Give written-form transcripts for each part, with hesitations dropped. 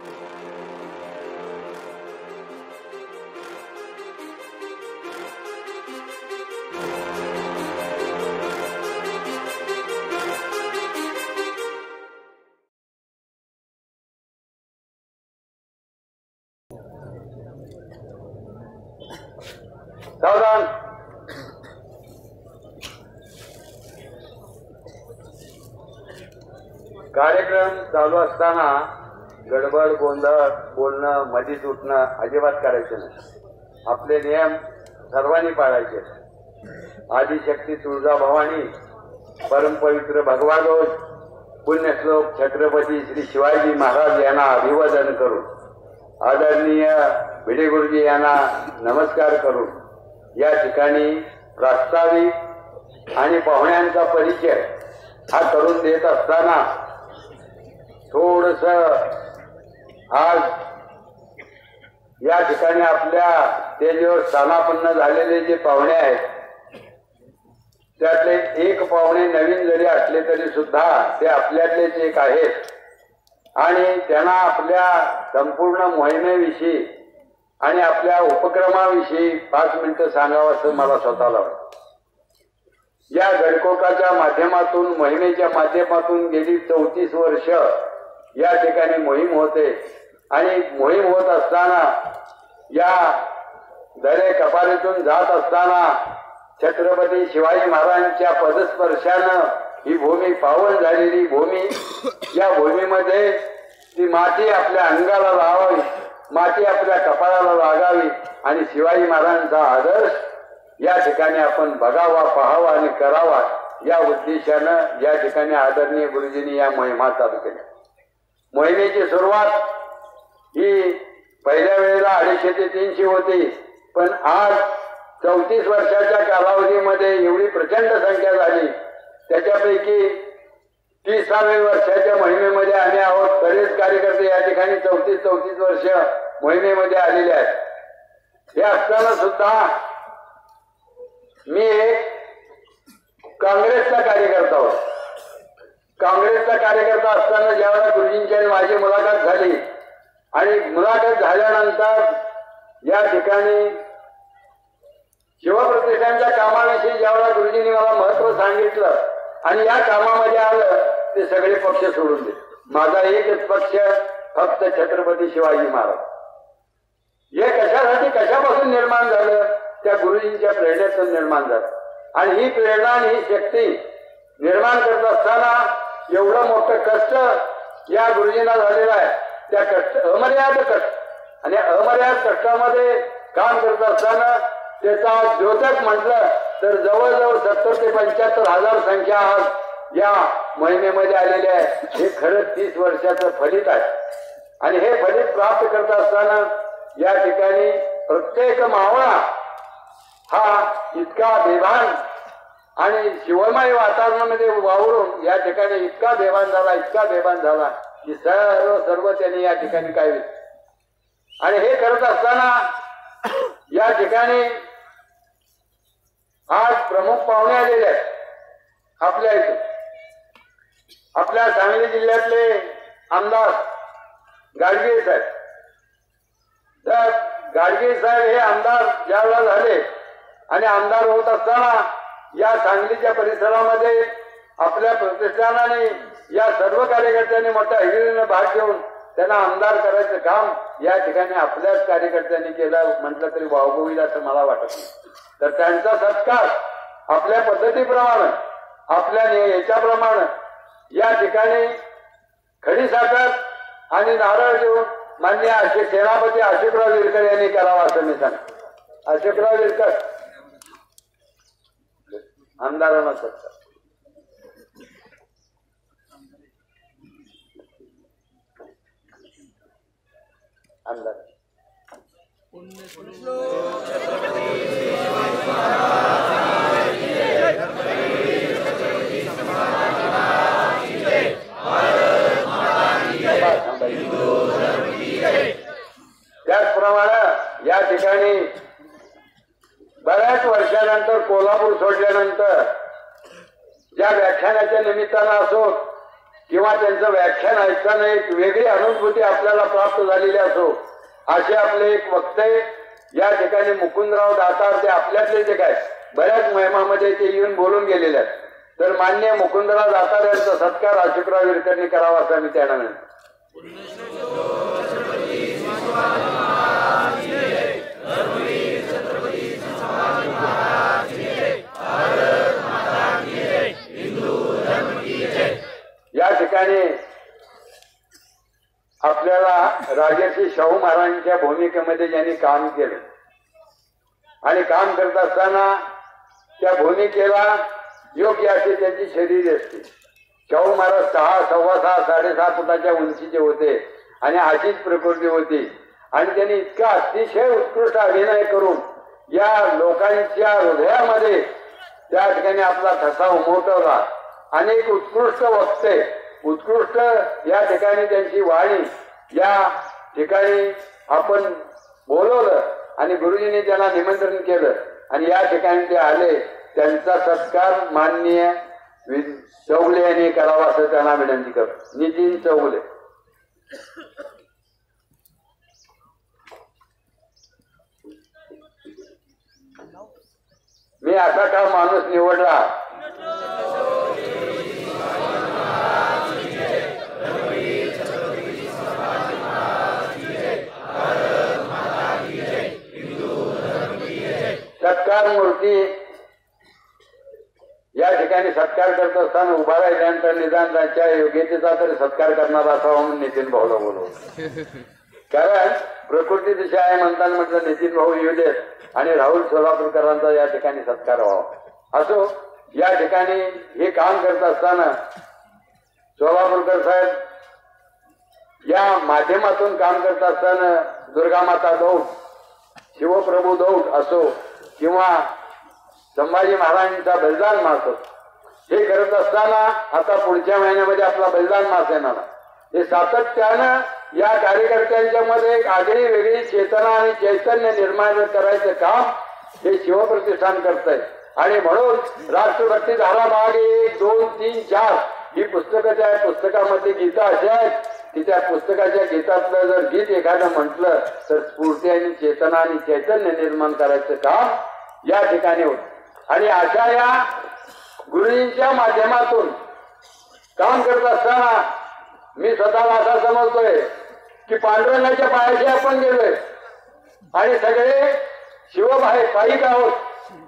सावधान. कार्यक्रम चालू असताना गडबड गोंधळ बोलणं मधीच उठणं अजिबात करायचं नाही. आपले नियम सर्वांनी पाळायचे. आदिशक्ती तुळजाभवानी, परमपवित्र भगवान पुण्यश्लोक छत्रपती श्री शिवाजी महाराज यांना अभिवादन करून, आदरणीय भिडे गुरुजी यांना नमस्कार करून या ठिकाणी प्रास्ताविक आणि पाहुण्यांचा परिचय हा करून देत असताना थोडस आज या ठिकाणी आपल्या स्टेजवर स्थानापन्न झालेले जे पाहुणे आहेत त्यातले एक पाहुणे नवीन जरी असले तरी सुद्धा ते आपल्यातलेच एक आहेत आणि त्यांना आपल्या संपूर्ण मोहिमेविषयी आणि आपल्या उपक्रमाविषयी 5 मिनिटं सांगावं असं मला स्वतःला वाटतं. या गडकोटाच्या माध्यमातून, मोहिमेच्या माध्यमातून गेली 34 वर्ष या ठिकाणी मोहीम होते आणि मोहीम होत असताना या दरे कपारीतून जात असताना छत्रपती शिवाजी महाराजांच्या पदस्पर्शानं ही भूमी पावन झालेली भूमी, या भूमीमध्ये ती माती आपल्या अंगाला लावावी, माती आपल्या कपाळाला लागावी आणि शिवाजी महाराजांचा आदर्श या ठिकाणी आपण बघावा, पाहावा आणि करावा या उद्देशानं या ठिकाणी आदरणीय गुरुजींनी या मोहिमा चालू केल्या. मोहिमेची सुरुवात ही पहिल्या वेळेला 250 ते 300 होती, पण आज 34 वर्षाच्या कालावधीमध्ये एवढी प्रचंड संख्या झाली. त्याच्यापैकी 30व्या वर्षाच्या मोहिमेमध्ये आम्ही आहोत. बरेच कार्यकर्ते या ठिकाणी 34 वर्ष मोहिमेमध्ये आलेले आहेत. हे असताना सुद्धा मी एक काँग्रेसचा कार्यकर्ता होतो. काँग्रेसचा कार्यकर्ता असताना ज्यावेळेला गुरुजींची माझी मुलाखत झाली आणि मुलाखत झाल्यानंतर या ठिकाणी शिवप्रतिष्ठानच्या कामाविषयी ज्यावेळेला गुरुजींनी मला महत्व सांगितलं आणि या कामामध्ये आलं ते सगळे पक्ष सोडून दिले. माझा एकच पक्ष, फक्त छत्रपती शिवाजी महाराज. हे कशासाठी, कशापासून निर्माण झालं? त्या गुरुजींच्या प्रेरणेतून निर्माण झालं. आणि ही प्रेरणा आणि ही शक्ती निर्माण करत असताना एवढं मोठं कष्ट या गुरुजींना झालेलं आहे. त्या कष्ट, अमर्याद कष्ट, आणि अमर्याद कष्टामध्ये काम करत असताना त्याचा द्योतक म्हटलं तर जवळजवळ 70 ते 75 हजार संख्या आज या मोहिमेमध्ये आलेली आहे. हे खरं 30 वर्षाचं फलित आहे. आणि हे फलित प्राप्त करत असताना या ठिकाणी प्रत्येक मावळा हा इतका बेभान आणि शिवमय वातावरणामध्ये वावरून या ठिकाणी इतका बेभान झाला की सर्व त्यांनी या ठिकाणी काय. आणि हे करत असताना या ठिकाणी आज प्रमुख पाहुणे आलेले आहेत आपल्या इथून. आपल्या सांगली जिल्ह्यातले आमदार गाडगे साहेब. तर गाडगे साहेब हे आमदार ज्यावेळेला झाले आणि आमदार होत असताना या सांगलीच्या परिसरामध्ये आपल्या प्रतिष्ठानाने या सर्व कार्यकर्त्यांनी मोठ्या हिरिरीनं भाग घेऊन त्यांना आमदार करायचं काम या ठिकाणी आपल्याच कार्यकर्त्यांनी केलं म्हटलं तरी वावगं होईल असं मला वाटत नाही. तर त्यांचा सत्कार आपल्या पद्धतीप्रमाणे, आपल्या याच्याप्रमाणे या ठिकाणी खडीसाखर आणि नारळ देऊन माननीय सेनापती अशोकराव विरकर यांनी करावा असं मी सांगतो. अशोकराव विरकर आमदारांना सत्कार. आमदार त्याचप्रमाणे या ठिकाणी बऱ्याच वर्षानंतर कोल्हापूर सोडल्यानंतर ज्या व्याख्यानाच्या निमित्तानं असो किंवा त्यांचं व्याख्यान ऐकताना एक वेगळी अनुभूती आपल्याला प्राप्त झालेली असो, असे आपले एक वक्ते या ठिकाणी मुकुंदराव दातार, ते आपल्यातले जे काय बऱ्याच महिमामध्ये ते येऊन बोलून गेलेले आहेत. तर मान्य मुकुंदराव दातार यांचा सत्कार अशोकराव विरकरनी करावा असं मी त्यांना म्हणतो. या ठिकाणी आपल्याला राजर्षी शाहू महाराजांच्या भूमिकेमध्ये ज्यांनी काम केलं आणि काम करत असताना त्या भूमिकेला योग्य अशी त्यांची शरीर असते. शाहू महाराज 6, 6.25, 6.5 फुटाच्या उंचीचे होते आणि अशीच प्रकृती होती आणि त्यांनी इतका अतिशय उत्कृष्ट अभिनय करून या लोकांच्या हृदयामध्ये त्या ठिकाणी आपला ठसा उमटवला. अनेक उत्कृष्ट वक्ते, उत्कृष्ट या ठिकाणी त्यांची वाणी या ठिकाणी आपण बोलवलं आणि गुरुजींनी त्यांना निमंत्रण केलं आणि या ठिकाणी ते आले. त्यांचा सत्कार माननीय चौगुले यांनी करावा असं त्यांना विनंती करतो. नितीन चौगुले. मी असा का माणूस निवडला सत्कार मूर्ती या ठिकाणी सत्कार करत असताना उभा राहिल्यानंतर निदान त्यांच्या योग्यतेचा तरी सत्कार करणारा असावा म्हणून नितीन भाऊला बोलवलं. कारण प्रकृती दिशा आहे म्हणताना म्हटलं नितीन भाऊ येऊ देत आणि राहुल सोलापूरकरांचा या ठिकाणी सत्कार व्हावा. असो, या ठिकाणी हे काम करत असताना सोलापूरकर साहेब या माध्यमातून काम करत असताना दुर्गामाता दौड, शिवप्रभू दौड असो किंवा संभाजी महाराजांचा बलिदान मास हे करत असताना आता पुढच्या महिन्यामध्ये आपला बलिदान मास येणार. हे सातत्यानं या कार्यकर्त्यांच्या मध्ये एक आगळी वेगळी चेतना आणि चैतन्य निर्माण करायचं काम हे शिवप्रतिष्ठान करतंय. आणि म्हणून राष्ट्रभक्ती धारा भाग 1, 2, 3, 4 ही पुस्तकं त्या पुस्तकामध्ये गीता अशा आहेत की त्या पुस्तकाच्या गीतातलं जर गीत एखादं म्हटलं तर स्फूर्ती आणि चेतना आणि चैतन्य निर्माण करायचं काम या ठिकाणी होत. आणि अशा या गुरुजींच्या माध्यमातून काम करत असताना मी स्वतःला असा समजतोय की पांडुरंगाच्या पायाशी आपण गेलोय आणि सगळे शिवपाईक आहोत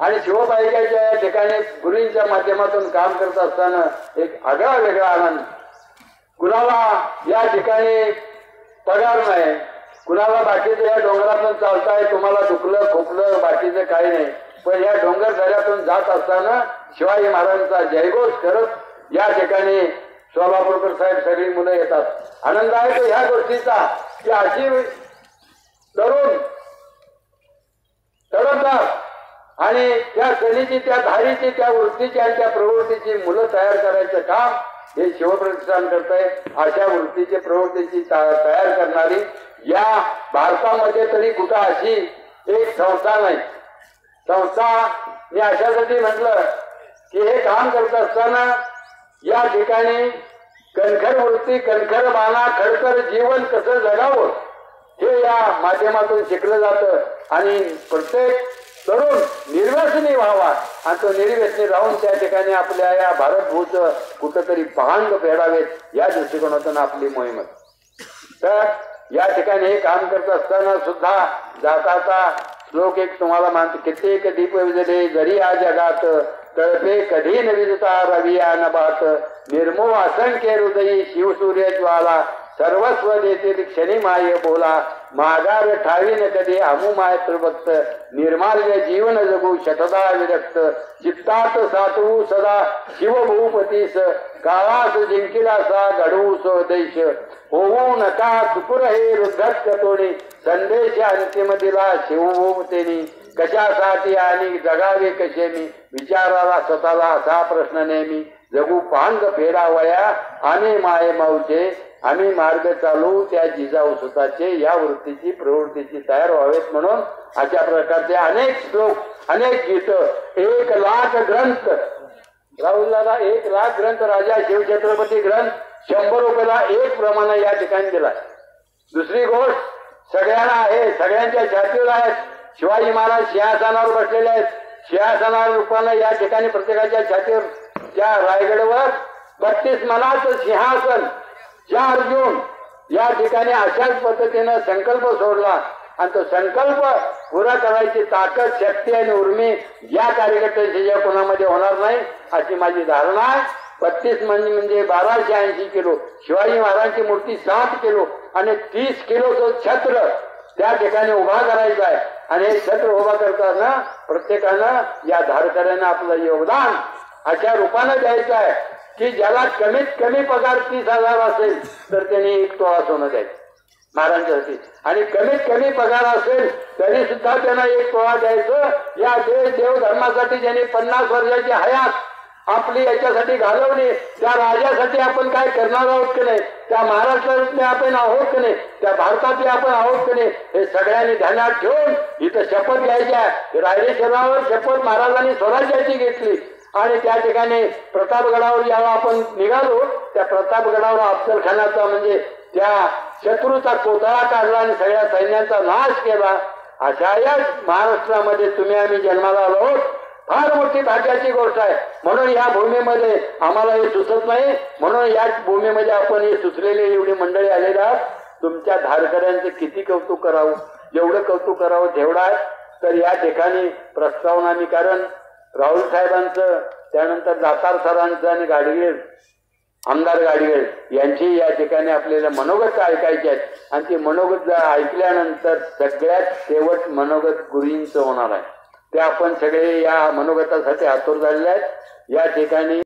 आणि शिवपाईकाच्या या ठिकाणी गुरुजींच्या माध्यमातून काम करत असताना एक आगळा वेगळा आनंद. कुणाला या ठिकाणी पगार नाही, कुणाला बाकीचं या डोंगरातून चालताय, तुम्हाला दुखलं खोकलं बाकीचं काही नाही, पण या डोंगर दऱ्यातून जात असताना शिवाजी महाराजांचा जयघोष करत या ठिकाणी सोलापूरकर साहेब सगळी मुलं येतात. आनंद आहे तो ह्या गोष्टीचा की अशी तरुणदार आणि त्या सणीची, त्या धारीची, त्या वृत्तीची आणि त्या प्रवृत्तीची मुलं तयार करायचं काम हे शिवप्रतिष्ठान करतंय. अशा वृत्तीची प्रवृत्तीची तयार करणारी या भारतामध्ये तरी कुठं अशी एक संस्था नाही. संस्था मी अशासाठी म्हटलं की हे काम करत असताना या ठिकाणी कणखर वृत्ती, कणखर बाणा, खडतर जीवन कसं जगावं हे या माध्यमातून शिकलं जातं आणि प्रत्येक तरुण निर्व्यसनी व्हावा आणि तो निर्व्यसनी राहून त्या ठिकाणी आपल्या या भारतभूत कुठंतरी पहांग फेडावेत या दृष्टिकोनातून आपली मोहीम. तर या ठिकाणी हे काम करत असताना सुद्धा जाता श्लोक एक तुम्हाला मानतो. कित्येक दीप विजले जरी या जगात, तळपे कधी न विजता रवी नभात, निर्मोह असंख्य हृदयी शिवसूर्य ज्वाला, सर्वस्व देतील क्षणी माय बोला, माघार ठावीन कधी हमू माय भक्त, निर्माल्य जीवन जगू शतदा विरक्त, चित्तात सातवू सदा शिवभूपतीस, काळास जिंकिला सा घडवू स्वदेश, होऊ नका चुकुर हे रुद्धत तोडी, संदेश अंतिम दिला शिवभूमतेनी, कशासाठी आणि जगावे कसे मी, विचाराला स्वतःला असा प्रश्न नेहमी, जगू पांग फेरावया आणि माये माऊचे, आम्ही मार्ग चालू त्या जिजाऊ सुताचे, या वृत्तीची प्रवृत्तीची तयार व्हावेत म्हणून अशा प्रकारचे अनेक श्लोक, अनेक गीत, 1 लाख ग्रंथ, राहुल दादा 1 लाख ग्रंथ, राजा शिवछत्रपती ग्रंथ 100 रुपयाला एक प्रमाणे या ठिकाणी दिला. दुसरी गोष्ट सगळ्यांना आहे, सगळ्यांच्या छातीवर आहेत. शिवाजी महाराज सिंहासनावर बसलेले आहेत. सिंहासनावर रूपानं या ठिकाणी प्रत्येकाच्या छातीवर त्या रायगडवर 32 मनाचं सिंहासन 4 जून या ठिकाणी अशाच पद्धतीनं संकल्प सोडला आणि तो संकल्प पुरा करायची ताकद, शक्ती आणि उर्मी या कार्यकर्त्यांच्या कोणामध्ये होणार नाही अशी माझी धारणा आहे. 32 म्हणजे 1280 किलो शिवाजी महाराजांची मूर्ती 7 किलो आणि 30 किलो तो छत्र त्या ठिकाणी उभा करायचा आहे. आणि हे छत्र उभा करताना प्रत्येकानं या धारकऱ्यांना आपलं योगदान अशा रूपानं द्यायचं आहे की ज्याला कमीत कमी पगार 30,000 असेल तर त्यांनी 1 तोळा सोनं द्यायचं महाराजांसाठी, आणि कमीत कमी पगार असेल तरी सुद्धा त्यांना 1 तोळा द्यायचं. या देव धर्मासाठी ज्यांनी 50 वर्षाची हयात आपली याच्यासाठी घालवली, त्या राजासाठी आपण काय करणार आहोत की नाही, त्या महाराष्ट्रातले आपण आहोत की नाही, त्या भारतातले आपण आहोत की नाही, हे सगळ्यांनी ध्यानात ठेवून इथं शपथ घ्यायच्या. रायरेश्वरावर शपथ महाराजांनी स्वराज्याची घेतली आणि त्या ठिकाणी प्रतापगडावर जेव्हा आपण निघालो त्या प्रतापगडावर अफजलखानाचा म्हणजे त्या शत्रूचा कोतळा काढला आणि सगळ्या सैन्यांचा नाश केला. अशा या महाराष्ट्रामध्ये तुम्ही आम्ही जन्माला आलो, फार मोठी भाग्याची गोष्ट आहे. म्हणून या भूमीमध्ये आम्हाला हे सुचत नाही, म्हणून या भूमीमध्ये आपण हे सुचलेले एवढी मंडळी आलेली आहात. तुमच्या धारकऱ्यांचं किती कौतुक करावं, जेवढं कौतुक करावं तेवढं आहे. तर या ठिकाणी प्रस्तावना मी, कारण राहुल साहेबांचं, त्यानंतर दातार सरांचं आणि गाडगीळ आमदार गाडगीळ यांची या ठिकाणी आपल्याला मनोगत ऐकायचे आहेत आणि ते मनोगत ऐकल्यानंतर सगळ्यात शेवट मनोगत गुरुजींचं होणार आहे. ते आपण सगळे या मनोगतासाठी आतुर झालेले आहेत. या ठिकाणी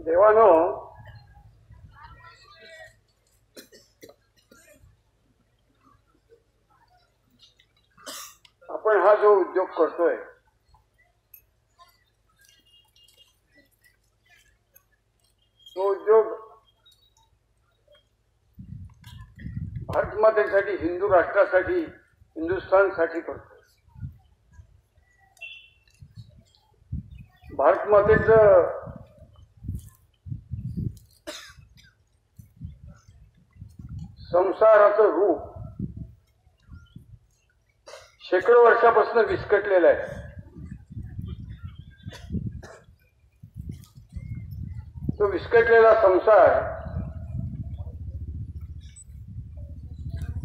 देवानो, आपण हा जो उद्योग करतोय तो उद्योग भारत मातेसाठी, हिंदू राष्ट्रासाठी, हिंदुस्थानसाठी करतोय. भारत मातेचं संसाराचं रूप शेकडो वर्षापासून विस्कटलेलं आहे. तो विस्कटलेला संसार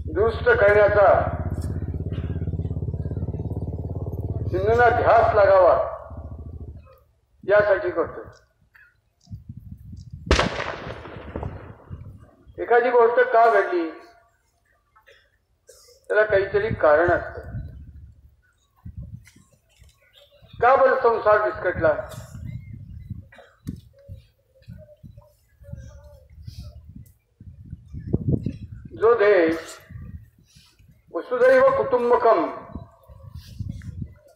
दुरुस्त करण्याचा हिंदूंना ध्यास लागावा यासाठी करतोय. एखादी गोष्ट का घडली त्याला काहीतरी कारण असतं. का बरं संसार विस्कटला? जो देश वसुधैव कुटुंबकम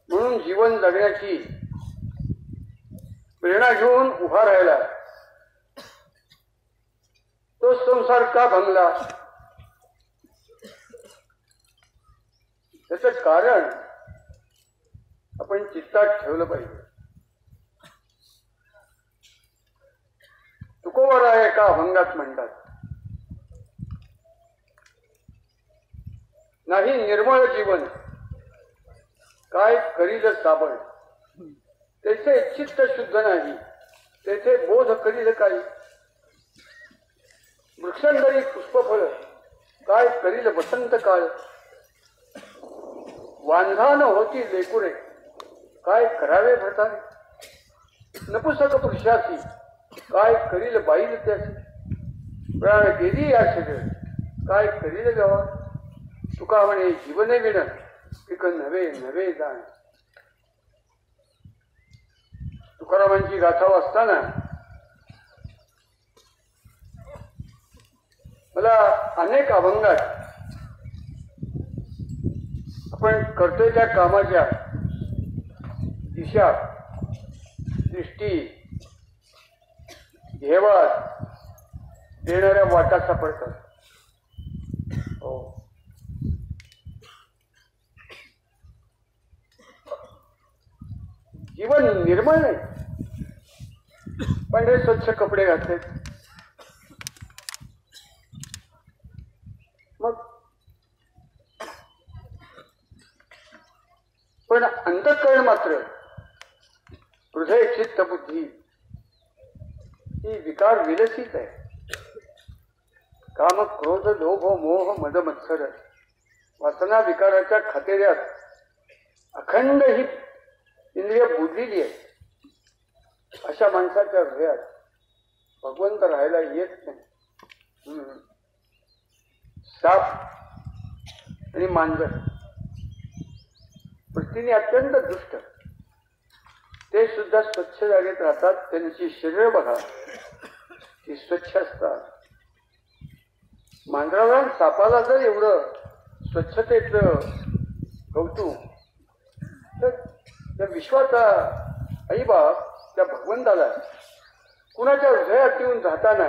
म्हणून जीवन जगण्याची प्रेरणा घेऊन उभा राहिला, तो संसार का भंगला? त्याचं कारण आपण चित्तात ठेवलं पाहिजे. तुकोवर आहे का अभंगात म्हणतात, नाही निर्मळ जीवन काय करील साबण, तेथे चित्त शुद्ध नाही तेथे बोध करील काही. वृक्षांतरी पुष्पफळ काय करील वसंत काळ, वांधान होती लेकुरे काय करावे भटारे. नपुसक पुरुषाची काय करील बाईल त्याची प्राण गेली या शरीर काय करील गावा तुका म्हणे जीवने विण पिक नवे नवे जाण. तुकारामांची गाथा वाचताना मला अनेक अभंगात आपण करतोय त्या कामाच्या दिशा दृष्टी हेवा देणाऱ्या वाटा सापडतात. हो, जीवन निर्मळ नाही पण हे स्वच्छ कपडे घातले मग पण अंतःकरण मात्र हृदय चित्त बुद्धी ही विकार विलसित आहे. काम क्रोध लोभ मोह मद मत्सर वासना विकाराच्या खातेऱ्यात अखंड ही इंद्रिय बुडलेली आहे. अशा माणसाच्या हृदयात भगवंत राहायला येत नाही. साप आणि मांजर वृत्तीने अत्यंत दुष्ट ते सुद्धा स्वच्छ जागेत राहतात. त्यांची शरीर बघा ती स्वच्छ असतात. मांजराला सापाला जर एवढं स्वच्छतेचं कौतुक तर त्या विश्वाचा आईबाप त्या भगवंताला कुणाच्या हृदयात येऊन राहताना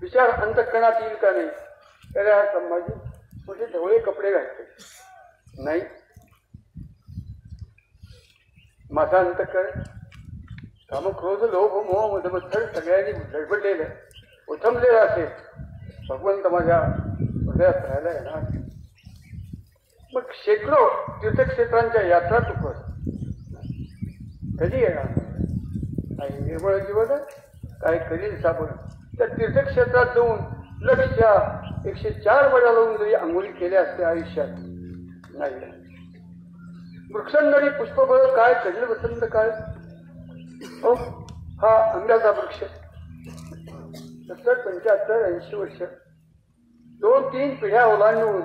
विचार अंतःकरणात येईल का नाही. तर हा संभाजी मोठे ढवळे कपडे घालते नाही. माझा अंतःकरण काम क्रोध लोभ मोह मदमत्सर सगळ्यांनी धडपडलेलं उथमलेलं असेल. भगवंत माझ्या हृदयात राहायला येणार. मग शेकडो तीर्थक्षेत्रांच्या यात्रा तू कर कधी येणार. काही निर्मळ जीवन काय करील सापड. त्या तीर्थक्षेत्रात जाऊन लक्षच्या 104 बळा लावून जरी आंघोळी केल्या असत्या आयुष्यात नाही. वृक्षांतरी पुष्पफळ काय करील वसंत काळ. हो, हा आंब्याचा वृक्ष 70, 75, 80 वर्ष 2-3 पिढ्या ओलांडून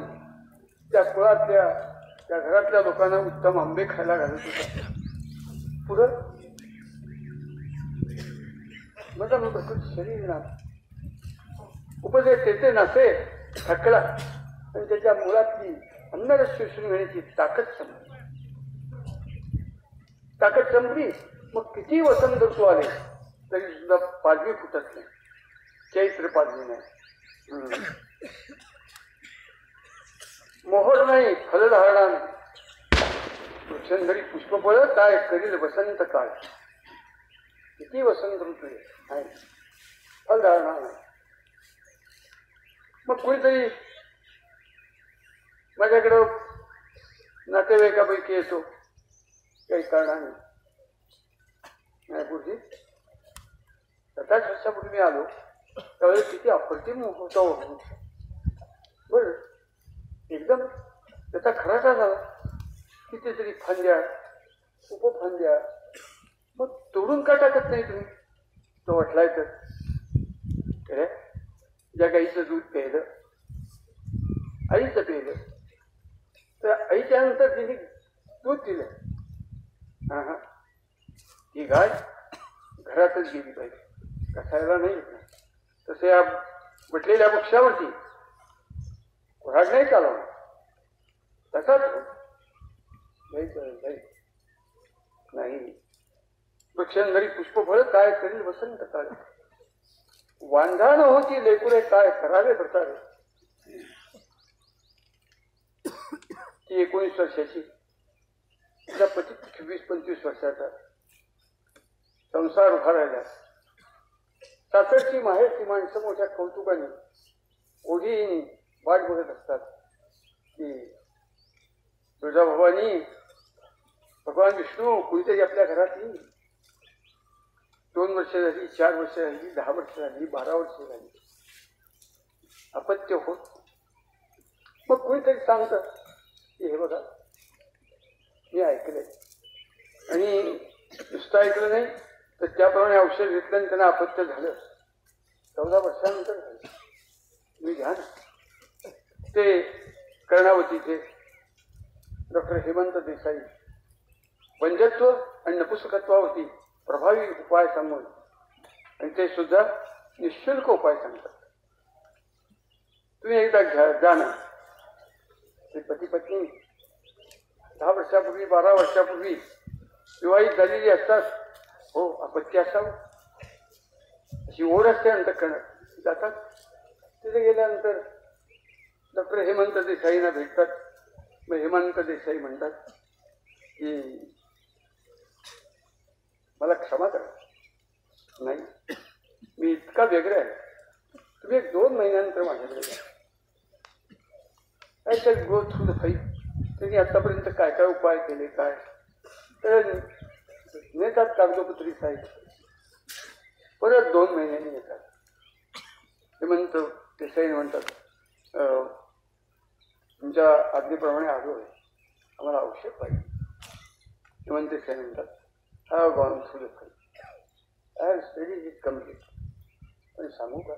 त्या कुळातल्या त्या घरातल्या लोकांना उत्तम आंबे खायला घालत होता. पुढं माझा शरीर ना उपदेश तेथे नसे थकला आणि त्याच्या मुलातली अन्नरस शोषून घेण्याची ताकद संपली. मग किती वसंत ऋतू आले तरी सुद्धा पालवी फुटत नाही. चैत्र पालवी नाही. मोहर नाही फल धारणा नाही. वृक्षंधरी पुष्पफळ काय करील वसंत काळ. किती वसंत ऋतू आहे फल धारणा नाही. मग कुणीतरी माझ्याकडं नातेवाईकापैकी येतो काही कारणाने. नाही गुरुजी 27 वर्षापूर्वी मी आलो त्यावेळेस किती अप्रतिम होता. बर एकदम त्याचा खराटा झाला. कितीतरी फांद्या उपफांद्या मग तोडून का टाकत नाही तुम्ही. तो वाटलाय तर ज्या गाईचं दूध प्यायलं आईचं प्यायलं तर आईच्या नंतर तिने दूध दिलं. हा ती गाय घरातच गेली पाहिजे कसायला नाही. तसे या म्हटलेल्या वृक्षावरती कुऱ्हाड नाही चालवणार. तसाच नाही. वृक्षांधरी पुष्पफळ काय करील वसंत काळ. वांधाण होती लेकुरे काय करावे प्रकारे. ती 19 वर्षाची तिचा पती 24-25 वर्षाचा. संसार उभा राहिला. सासरची माहेरची माणसं मोठ्या कौतुकाने ओढीने वाट बघत असतात की तुळजाभवानी भगवान विष्णू कुणीतरी आपल्या घरात येईल. 2 वर्ष झाली 4 वर्ष झाली 10 वर्ष झाली 12 वर्ष झाली अपत्य होत. मग कुणीतरी सांगतं की हे बघा मी ऐकलंय आणि नुसतं ऐकलं नाही तर त्याप्रमाणे औषध घेतलं आणि त्यांना अपत्य झालं. 14 वर्षानंतर झालं. मी घ्या ना. ते कर्णावतीचे डॉक्टर हेमंत देसाई वंजत्व आणि नपुसकत्वावरती प्रभावी उपाय सांगून, आणि ते सुद्धा निःशुल्क उपाय सांगतात. तुम्ही एकदा जा ना. ते पती पत्नी 10 वर्षापूर्वी 12 वर्षापूर्वी विवाहित झालेली असतात. हो, अपत्य असावं अशी ओढ असते अंतःकरणात. जातात. तिथे गेल्यानंतर डॉक्टर हेमंत देसाईंना भेटतात. मग हेमंत देसाई म्हणतात की मला क्षमा करा, नाही मी इतका वेगळा आहे, तुम्ही 1-2 महिन्यानंतर माझ्याकडे या. I shall go through the fight. त्यांनी आतापर्यंत काय काय उपाय केले, काय तर नेतात कागदोपत्री साहेब. परत 2 महिन्यांनी येतात. हेमंत देसाई म्हणतात तुमच्या आज्ञेप्रमाणे आलो आहे, आम्हाला औषध पाहिजे. हेमंत देसाई म्हणतात I have gone through the fight, I have studied it complete. पण सांगू का,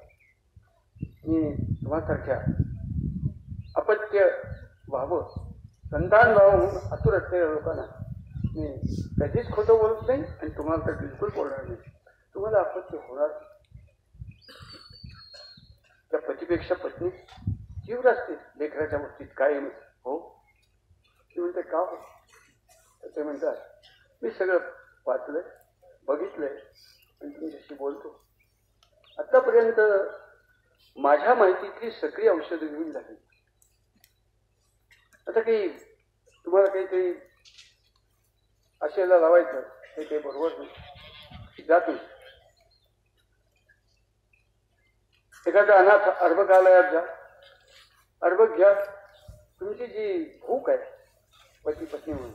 मी तुम्हासारख्या अपत्य व्हावं, संतान व्हावं म्हणून आतुर असलेल्या लोकांना मी कधीच खोटं बोलत नाही आणि तुम्हाला तर बिलकुल बोलणार नाही. तुम्हाला अपत्य होणार. त्या पतीपेक्षा पत्नी तीव्र असते लेकराच्या बाबतीत कायम. हो, ती म्हणते का हो, तर ते म्हणतात मी सगळं वाचलंय, बघितलंय आणि तुमच्याशी बोलतो. आतापर्यंत माझ्या माहितीतली सगळी औषधं घेऊन झाली. आता काही तुम्हाला काहीतरी आशेला लावायचं हे काही बरोबर नाही. जातो एखाद्या अनाथ अर्भकालयात जा, अर्भक घ्या. तुमची जी भूक आहे पती पत्नी म्हणून,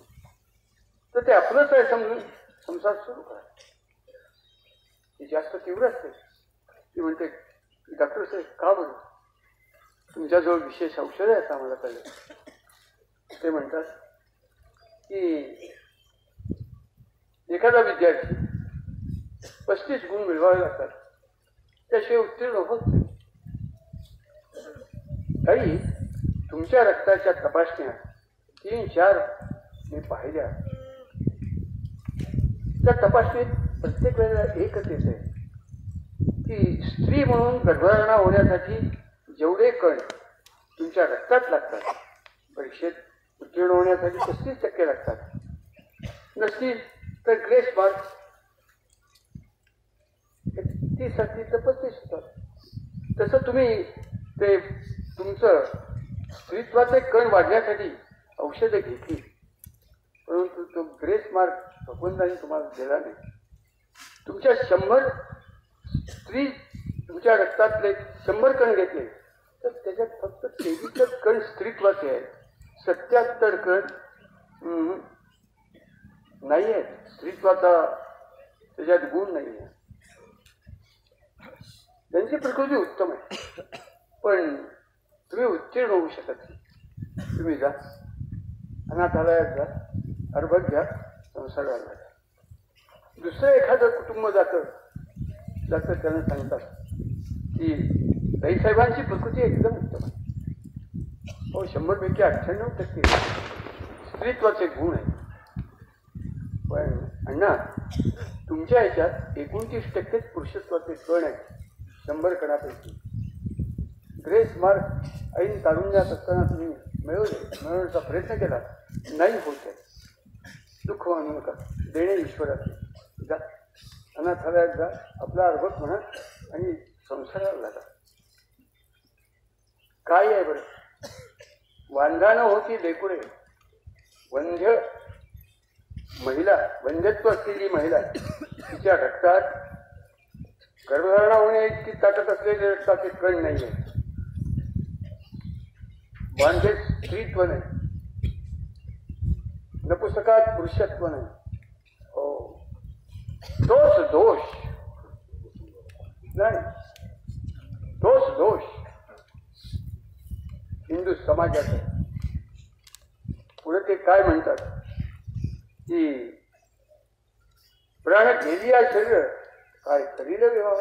तर ते आपलंच आहे समजून संसार सुरू करा. ती जास्त तीव्र असते. ती म्हणते डॉक्टर साहेब का बरं, तुमच्याजवळ विशेष औषध आहे असं आम्हाला कळलं. ते म्हणतात की एखादा विद्यार्थी 35 गुण मिळवावे लागतात, त्याशिवाय उत्तीर्ण होत नाही. काही तुमच्या रक्ताच्या तपासण्या 3-4 मी पाहिल्या. त्या तपासणीत प्रत्येक वेळेला एकच येते की स्त्री म्हणून गर्भधारणा होण्यासाठी जेवढे कण तुमच्या रक्तात लागतात, परीक्षेत उत्तीर्ण होण्यासाठी 35% लागतात. नसतील तर ग्रेस मार्क 30 असतील तर 35 होतात. तसं तुम्ही ते तुमचं स्त्रीत्वाचे कण वाढण्यासाठी औषधं घेतली, परंतु तो ग्रेस मार्क भगवंतांनी तुम्हाला दिला नाही. तुमच्या 100 स्त्री तुमच्या रक्तातले 100 कण घेतले तर त्याच्यात फक्त 23 कण स्त्रीत्वाचे आहेत, 77 कण नाही आहेत. स्त्रीत्वाचा त्याच्यात गुण नाही आहे. त्यांची प्रकृती उत्तम आहे, पण तुम्ही उत्तीर्ण होऊ शकत नाही. तुम्ही जा, अनाथालयात जा, अर्भक घ्या, संसाराला जा. दुसरं एखादं कुटुंब जातं त्यांना सांगतात की साहेबांची प्रकृती एकदम उत्तम आहे. हो, 100पैकी 98% स्त्रीत्वाचे गुण आहेत. पण अण्णा, तुमच्या ह्याच्यात 29% पुरुषत्वाचे कण आहेत. 100 कणापैकी ग्रेस मार्क ऐन तारुण्यात असताना तुम्ही मिळवण्याचा प्रयत्न केला, नाही होत आहे. दुःख मानू नका, देणे ईश्वराचे. जा, अनाथालयात जा, आपला अर्भक म्हणा आणि संसाराला लागा. काय आहे बरं, वांधानं होती लेकुडे. वंध्य महिला, वंध्यत्व असलेली महिला, तिच्या रक्तात गर्भधारणा होण्या इतकी ताकद असलेले रक्ताचे कण नाही आहे. वांधे स्त्रीत्व नाही, नपुसकात पुरुषत्व नाही. हो, तोच दोष नाही, तोच दोष हिंदू समाजात आहे. पुढे ते काय म्हणतात की प्राण गेली आहे शरीर काय करील विवाह.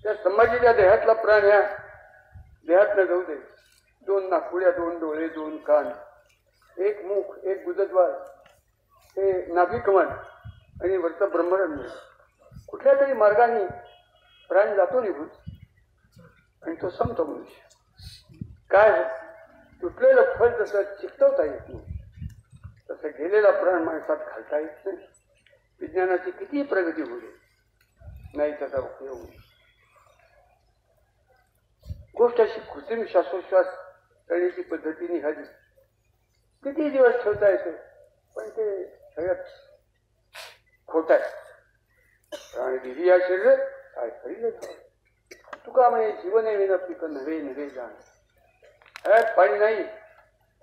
त्या संभाजीच्या देहातला प्राण ह्या देहात न जाऊ दे. 2 नाकपुड्या, 2 डोळे, 2 कान, 1 मुख, 1 गुदद्वार, हे नाभिकमन आणि वरचं ब्रह्मरंध्र. कुठल्या तरी मार्गाने प्राण जातो निघून आणि तो संपतो मनुष्य. काय तुटलेलं फळ जसं चिकटवता येत नाही तसं गेलेला प्राण माणसात घालता येत नाही. विज्ञानाची किती प्रगती होईल नाही त्याचा उपयोग. गोष्ट अशी कृत्रिम श्वासोश्वास करण्याची पद्धती निघाली. किती दिवस ठेवता येते पण ते सगळ्यात खोट आहे. प्राण दिली या शरीर काय करील. तुका म्हणे जीवने विना पिक नव्हे नव्हे जाण. पाणी नाही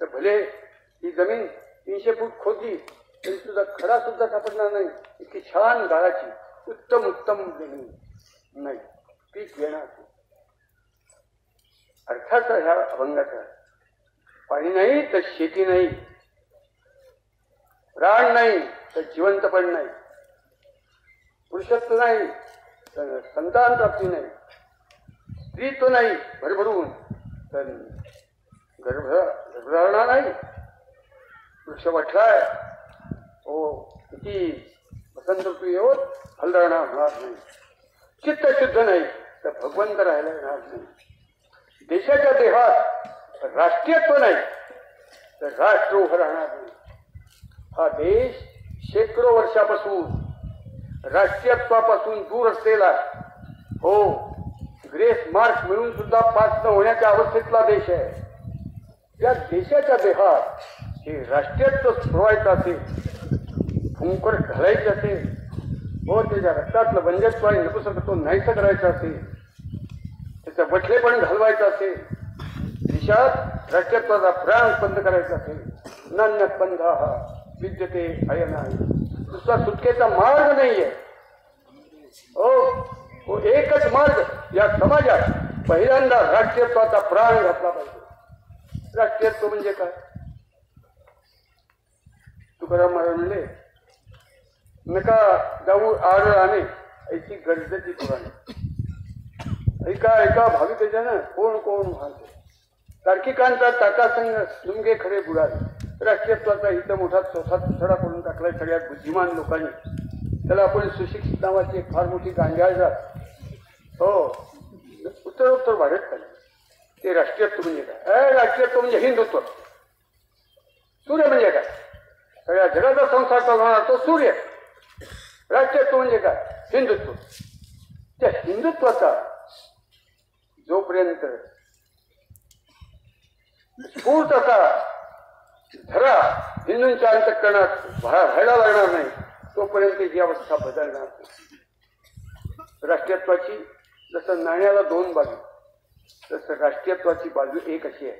तर भले ही जमीन 300 फूट खोदली तरी तुझा खडा सुद्धा सापडणार नाही. इतकी छान गाळाची उत्तम उत्तम जमीन नाही पीक येणार. अर्थात ह्या अभंगाचा पाणी नाही तर शेती नाही, प्राण नाही तर जिवंतपण नाही, पुरुषत्व नाही तर संतान प्राप्ती नाही, स्त्रीत्व नाही भरभरून तर गर्भधारणा नाही. वृक्ष वाटलाय हो किती वसंत ऋतू येऊन फलधारणा होणार नाही. चित्त शुद्ध नाही तर भगवंत राहायला येणार नाही. देशाच्या देहात राष्ट्रीयत्व नाही तर राष्ट्र उभं राहणार नाही. हा देश शेकडो वर्षापासून राष्ट्रीयत्वापासून दूर असलेला हो ग्रेस मार्क मिळून सुद्धा पास न होण्याच्या अवस्थेतला देश आहे. त्या देशाच्या देहात हे राष्ट्रीयत्व स्फुरवायचं असेल, फुंकर घालायचं असेल, हो त्याच्या रक्तातलं बंजत्व आणि नपुसकत्व नाहीसं करायचं असेल, त्याचं बठलेपण घालवायचं असेल, देशात राष्ट्रीयत्वाचा प्राण बंद करायचा असेल, नान्य बंधा विद्यते अयना. दुसरा सुटकेचा मार्ग नाहीये. हो एकच मार्ग या समाजात पहिल्यांदा राष्ट्रीयत्वाचा प्राण घातला पाहिजे. राष्ट्रीयत्व म्हणजे काय? तुकाराम महाराज म्हणले नका जाऊ आड आणे ऐची गरजेची पुराणे. ऐका भाविकजन कोण कोण म्हणते तार्किकांचा टाकासंग लुंगे खरे बुडाले. राष्ट्रीयत्वाचा इथं मोठा चौथा तुसडा करून टाकलाय सगळ्यात बुद्धिमान लोकांनी. त्याला आपण सुशिक्षित नावाची फार मोठी गांजाळजात हो उत्तरोत्तर वाढत चालली. ते राष्ट्रीयत्व म्हणजे काय? राष्ट्रीयत्व म्हणजे हिंदुत्व. सूर्य म्हणजे काय? सगळ्या जगाचा संसार चालवणार तो सूर्य. राष्ट्रीयत्व म्हणजे काय? हिंदुत्व. त्या हिंदुत्वाचा जोपर्यंत स्फूर्त असा धरा हिंदूंच्या अंतःकरणात व्हायला लागणार नाही तोपर्यंत ही अवस्था बदलणार नाही. राष्ट्रीयत्वाची जसं नाण्याला 2 बाजू तसं राष्ट्रीयत्वाची बाजू एक अशी आहे.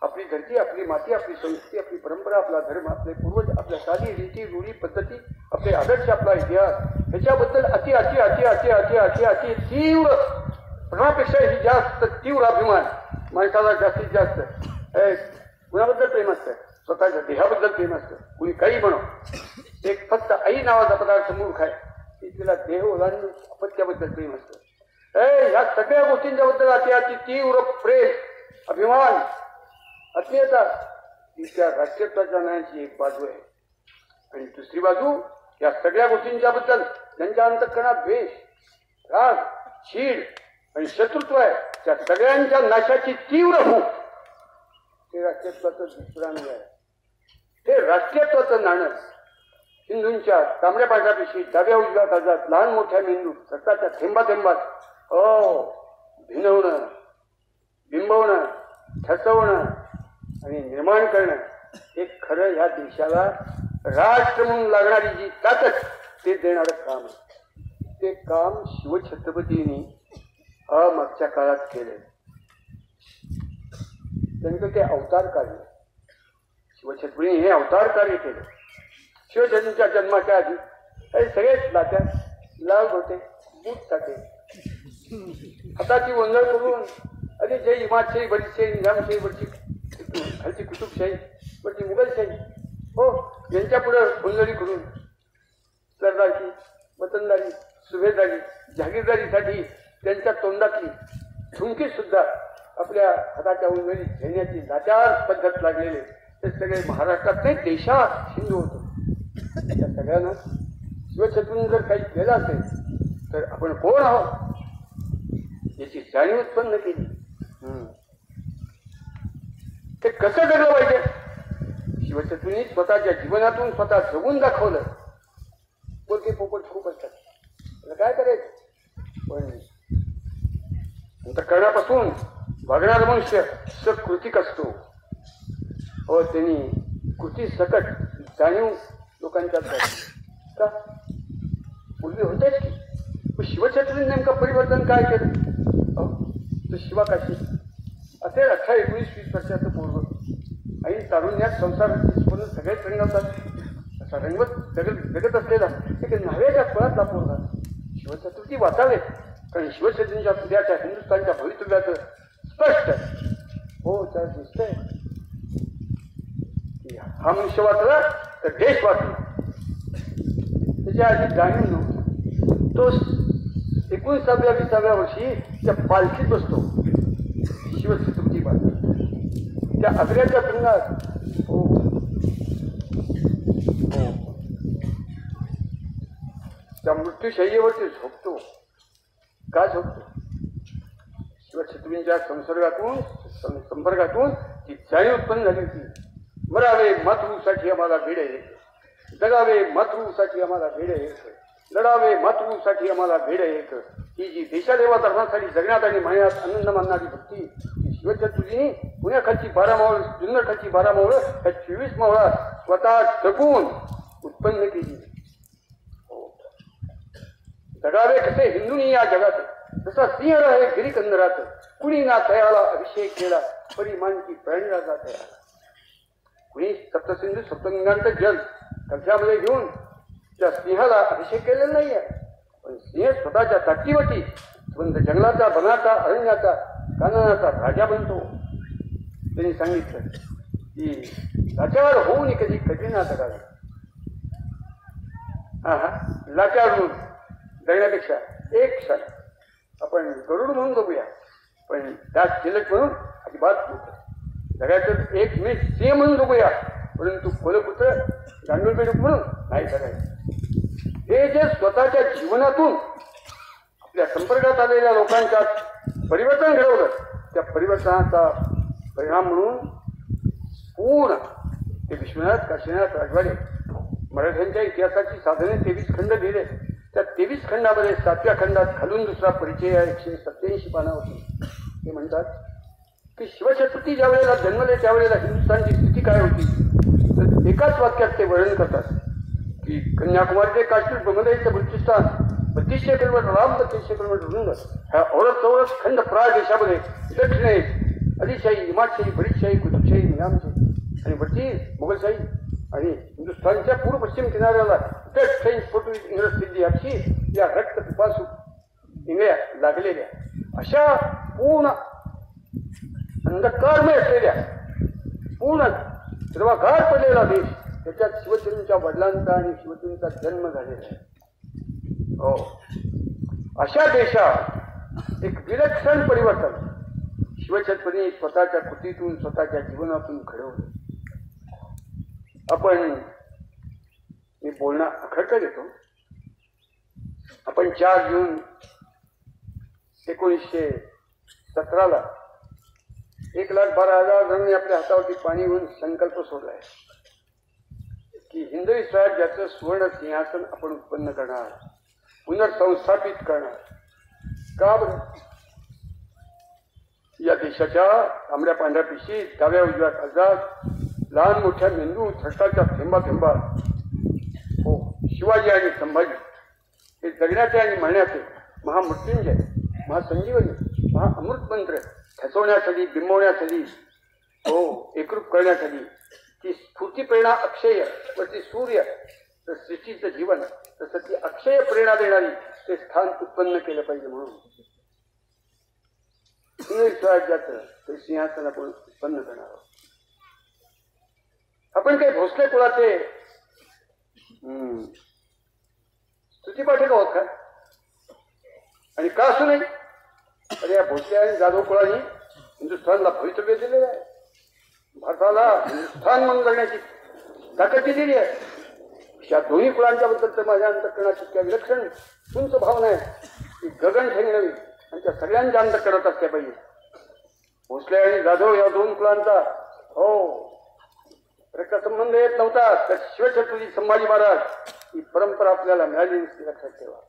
आपली धरती, आपली माती, आपली संस्कृती, आपली परंपरा, आपला धर्म, आपले पूर्वज, आपल्या चाली रीती रूढी पद्धती, आपले आदर्श, आपला इतिहास ह्याच्याबद्दल अति अति अति अति अति अति अति तीव्र प्राणापेक्षाही जास्त तीव्र अभिमान माणसाला जास्तीत जास्त. कुणाबद्दल प्रेम असतं? स्वतःच्या देहाबद्दल प्रेम असतं. कुणी काही म्हणो. एक फक्त आई नावाचा पदार्थ मूर्ख आहे की तिला देह ओलांडून अपत्याबद्दल प्रेम असतं. ह्या सगळ्या गोष्टींच्या बद्दल अति अति तीव्र प्रेम अभिमान आत्मीयता ही त्या राष्ट्रीयत्वाच्या नाण्याची एक बाजू आहे. आणि दुसरी बाजू या सगळ्या गोष्टींच्या बद्दल ज्यांच्या अंतःकरणात द्वेष, राग, चीड आणि शत्रुत्व आहे त्या सगळ्यांच्या नाशाची तीव्र भूक ते राष्ट्रीयत्वाचं दुसरं नाणं आहे. ते राष्ट्रीयत्वाचं नाणं हिंदूंच्या तांबड्या पांढऱ्यापेशी डाव्या उजव्या काळजात लहान मोठ्या मेंदू रक्ताच्या थेंबाथेंबात भिनवणं, बिंबवणं, ठसवणं आणि निर्माण करणं हे खरं ह्या देशाला राष्ट्र म्हणून लागणारी जी ताकद ते देणारं काम आहे. ते काम शिवछत्रपतींनी मागच्या काळात केलंय. त्यांचं ते अवतार कार्य शिवछत्रपतींनी हे अवतार कार्य केलं. शिवछत्रपतींच्या जन्माच्या आधी हे सगळेच लाट्यात लाल होते, बूट टाके, हाताची वंगळ करून अरे जय इमादशाही बरीचशाही निजामशाही वरची खालची कुतुबशाही वरची मुघलशाही हो यांच्या पुढे वंगळी करून सरदारकी, वतनदारी, सुभेदारी, जहागीरदारीसाठी त्यांच्या तोंडातली झुंकी सुद्धा आपल्या हाताच्या उंजळी घेण्याची लाचार पद्धत लागलेले ते सगळे महाराष्ट्रात नाही देशात हिंदू होतो. त्या सगळ्यांना शिवछत्रूंनी जर काही केलं असेल तर आपण कोण आहोत याची जाणीव उत्पन्न केली. ते कसं जगलं पाहिजे शिवछत्रूंनी स्वतःच्या जीवनातून स्वतः जगून दाखवलं. बोलके पोपट खूप असतात, त्याला काय करायचं, पण अंतःकरणापासून वागणारा मनुष्य सकृतिक असतो. हो, त्यांनी कृती सकट जाणीव लोकांच्या का पूर्वी होतेच की. शिवछत्रूंनी नेमकं परिवर्तन काय केलं? तो शिवाकाशी असेल 18-19-20 वर्षाचं पोरग आणि तारुण्यात संसार सगळेच रंगवतात असा रंगवत जगत असलेला एक न्हाव्याच्या फळातला पोरगा शिवछत्रपती वाचावेत. कारण शिवछत्रूंच्या उद्याच्या हिंदुस्थानच्या भवितव्याचं स्पष्ट हो त्याला दिसतंय की हा मनुष्य वाचला तर देश वाचला. त्याच्या आधी जाणीव नव्हती. तो 19व्या-20व्या वर्षी त्या पालखीत बसतो शिवछत्रपती वाचला त्या आग्र्याच्या तुरुंगात. हो त्या मृत्यूशय्येवरती झोपतो. का झोपतो? शिवछत्रूंच्या संपर्कातून ती जाणीव उत्पन्न झाली होती. मरावे मातृसाठी आम्हाला भिडे, जगावे मातृसाठी आम्हाला भिडे, लढावे मातृसाठी आम्हाला भिडे एक. ही जी देशादेवा धर्मासाठी जगण्यात आणि मानण्यात आनंद मानणारी भक्ती शिवछत्रूंनी पुण्याखालची 12 मावळ, जुन्नरखालची 12 मावळ ह्या 24 मावळात स्वतः जगून उत्पन्न केली. जगावे कसे हिंदूंनी या जगात, जसा सिंह रहे गिरीकंदरात, कुणी ना तयाला अभिषेक केला परिमानची प्रणिराजा तयाला. कुणी सप्तसिंधू सप्तगंगांचं जल कब्जामध्ये घेऊन त्या सिंहाला अभिषेक केलेला नाहीये, पण सिंह स्वतःच्या ताकदीवरती जंगलाचा, वनाचा, अरण्याचा, काननाचा राजा बनतो. त्यांनी सांगितलं की लाचार होऊन कधी कठीणा जगावे. लाचार म्हणून जगण्यापेक्षा एक क्षण आपण गरुड म्हणून जगूया, पण त्यात शिल्लक म्हणून अजिबात नव्हतं जगायचं. 1 मिनिट सिंह म्हणून जगूया, परंतु कोलपुत्र गांडूळ बेडूक म्हणून नाही जगायचं. हे जे स्वतःच्या जीवनातून आपल्या संपर्कात आलेल्या लोकांच्या परिवर्तन घडवलं, त्या परिवर्तनाचा परिणाम म्हणून पूर्ण ते विश्वनाथ काशीनाथ राजवाडे मराठ्यांच्या इतिहासाची साधने 23 खंड लिहिले. त्या 23 खंडामध्ये 7व्या खंडात खालून दुसरा परिचय 187 पानावरती ते म्हणतात की शिवछत्रपती ज्या वेळेला जन्मले त्यावेळेला हिंदुस्थानची स्थिती काय होती. तर एकाच वाक्यात ते वर्णन करतात की कन्याकुमारी ते काश्मीर ब्रह्मदेशचं बलुचिस्तान 3200 किलोमीटर लांब, 3200 किलोमीटर रुंद ह्या औरत चौरस खंड प्राग देशामध्ये दक्षिणेस आदिशाही, इमादशाही, बरीदशाही, कुतुबशाही, निजामशाही आणि वरती मुघलशाही आणि हिंदुस्थानच्या पूर्व पश्चिम किनाऱ्याला डच, फ्रेंच, पोर्तुगीज, इंग्रज, सिद्धी अक्षी या रक्त पिपासू इंगळ्या लागलेल्या अशा पूर्ण अंधकारमय असलेल्या पूर्ण सर्वाघात पडलेला देश, त्याच्यात शिवछत्रूंच्या वडिलांचा आणि शिवछत्रूंचा जन्म झालेला आहे. हो, अशा देशात एक विलक्षण परिवर्तन शिवछत्रपतींनी स्वतःच्या कृतीतून, स्वतःच्या जीवनातून घडवलं. मी बोलणं अखडकर येतो. आपण 4 जून 1917 1,12,000 जणांनी आपल्या हातावरती पाणी घेऊन संकल्प सोडलाय की हिंदवी स्वराज्याचं सुवर्ण सिंहासन आपण उत्पन्न करणार, पुनर्संस्थापित करणार. का बरं? या देशाच्या तांबड्या पांढऱ्या पिशी, डाव्या उजव्या काळजात लहान मोठ्या मेंदू थट्टाच्या थेंबा थेंबा. हो, शिवाजी आणि संभाजी हे जगण्याचे आणि मरण्याचे महामृत्युंजय, महासंजीवनी, महाअमृत मंत्र ठसवण्यासाठी, बिंबवण्यासाठी, हो एकरूप करण्यासाठी ती स्फूर्ती प्रेरणा अक्षय वरती सूर्य तर सृष्टीचं जीवन तसं ती अक्षय प्रेरणा देणारी ते स्थान उत्पन्न केलं पाहिजे. म्हणून स्वराज्याचं ते सिंहासन आपण उत्पन्न करणार आहोत. आपण काही भोसले कुळाचे स्तुतीपाठक आहोत का? आणि का असू नये? अरे या भोसले आणि जाधव कुळांनी हिंदुस्थानला भवितव्य दिलेलं आहे. भारताला हिंदुस्थान म्हणून करण्याची ताकद दिलेली आहे. या दोन्ही कुळांच्या बद्दल तर माझ्या अंतःकरणात इतक्या विलक्षण उंच भावना आहे की गगन ठेंगणावी आणि त्या सगळ्यांच्या अंतःकरणात असल्या पाहिजे. भोसले आणि जाधव या दोन कुळांचा रक्त संबंध येत नव्हता तर शिवछत्रपती संभाजी महाराज ही परंपरा आपल्याला मिळाली नसती. लक्षात ठेवा.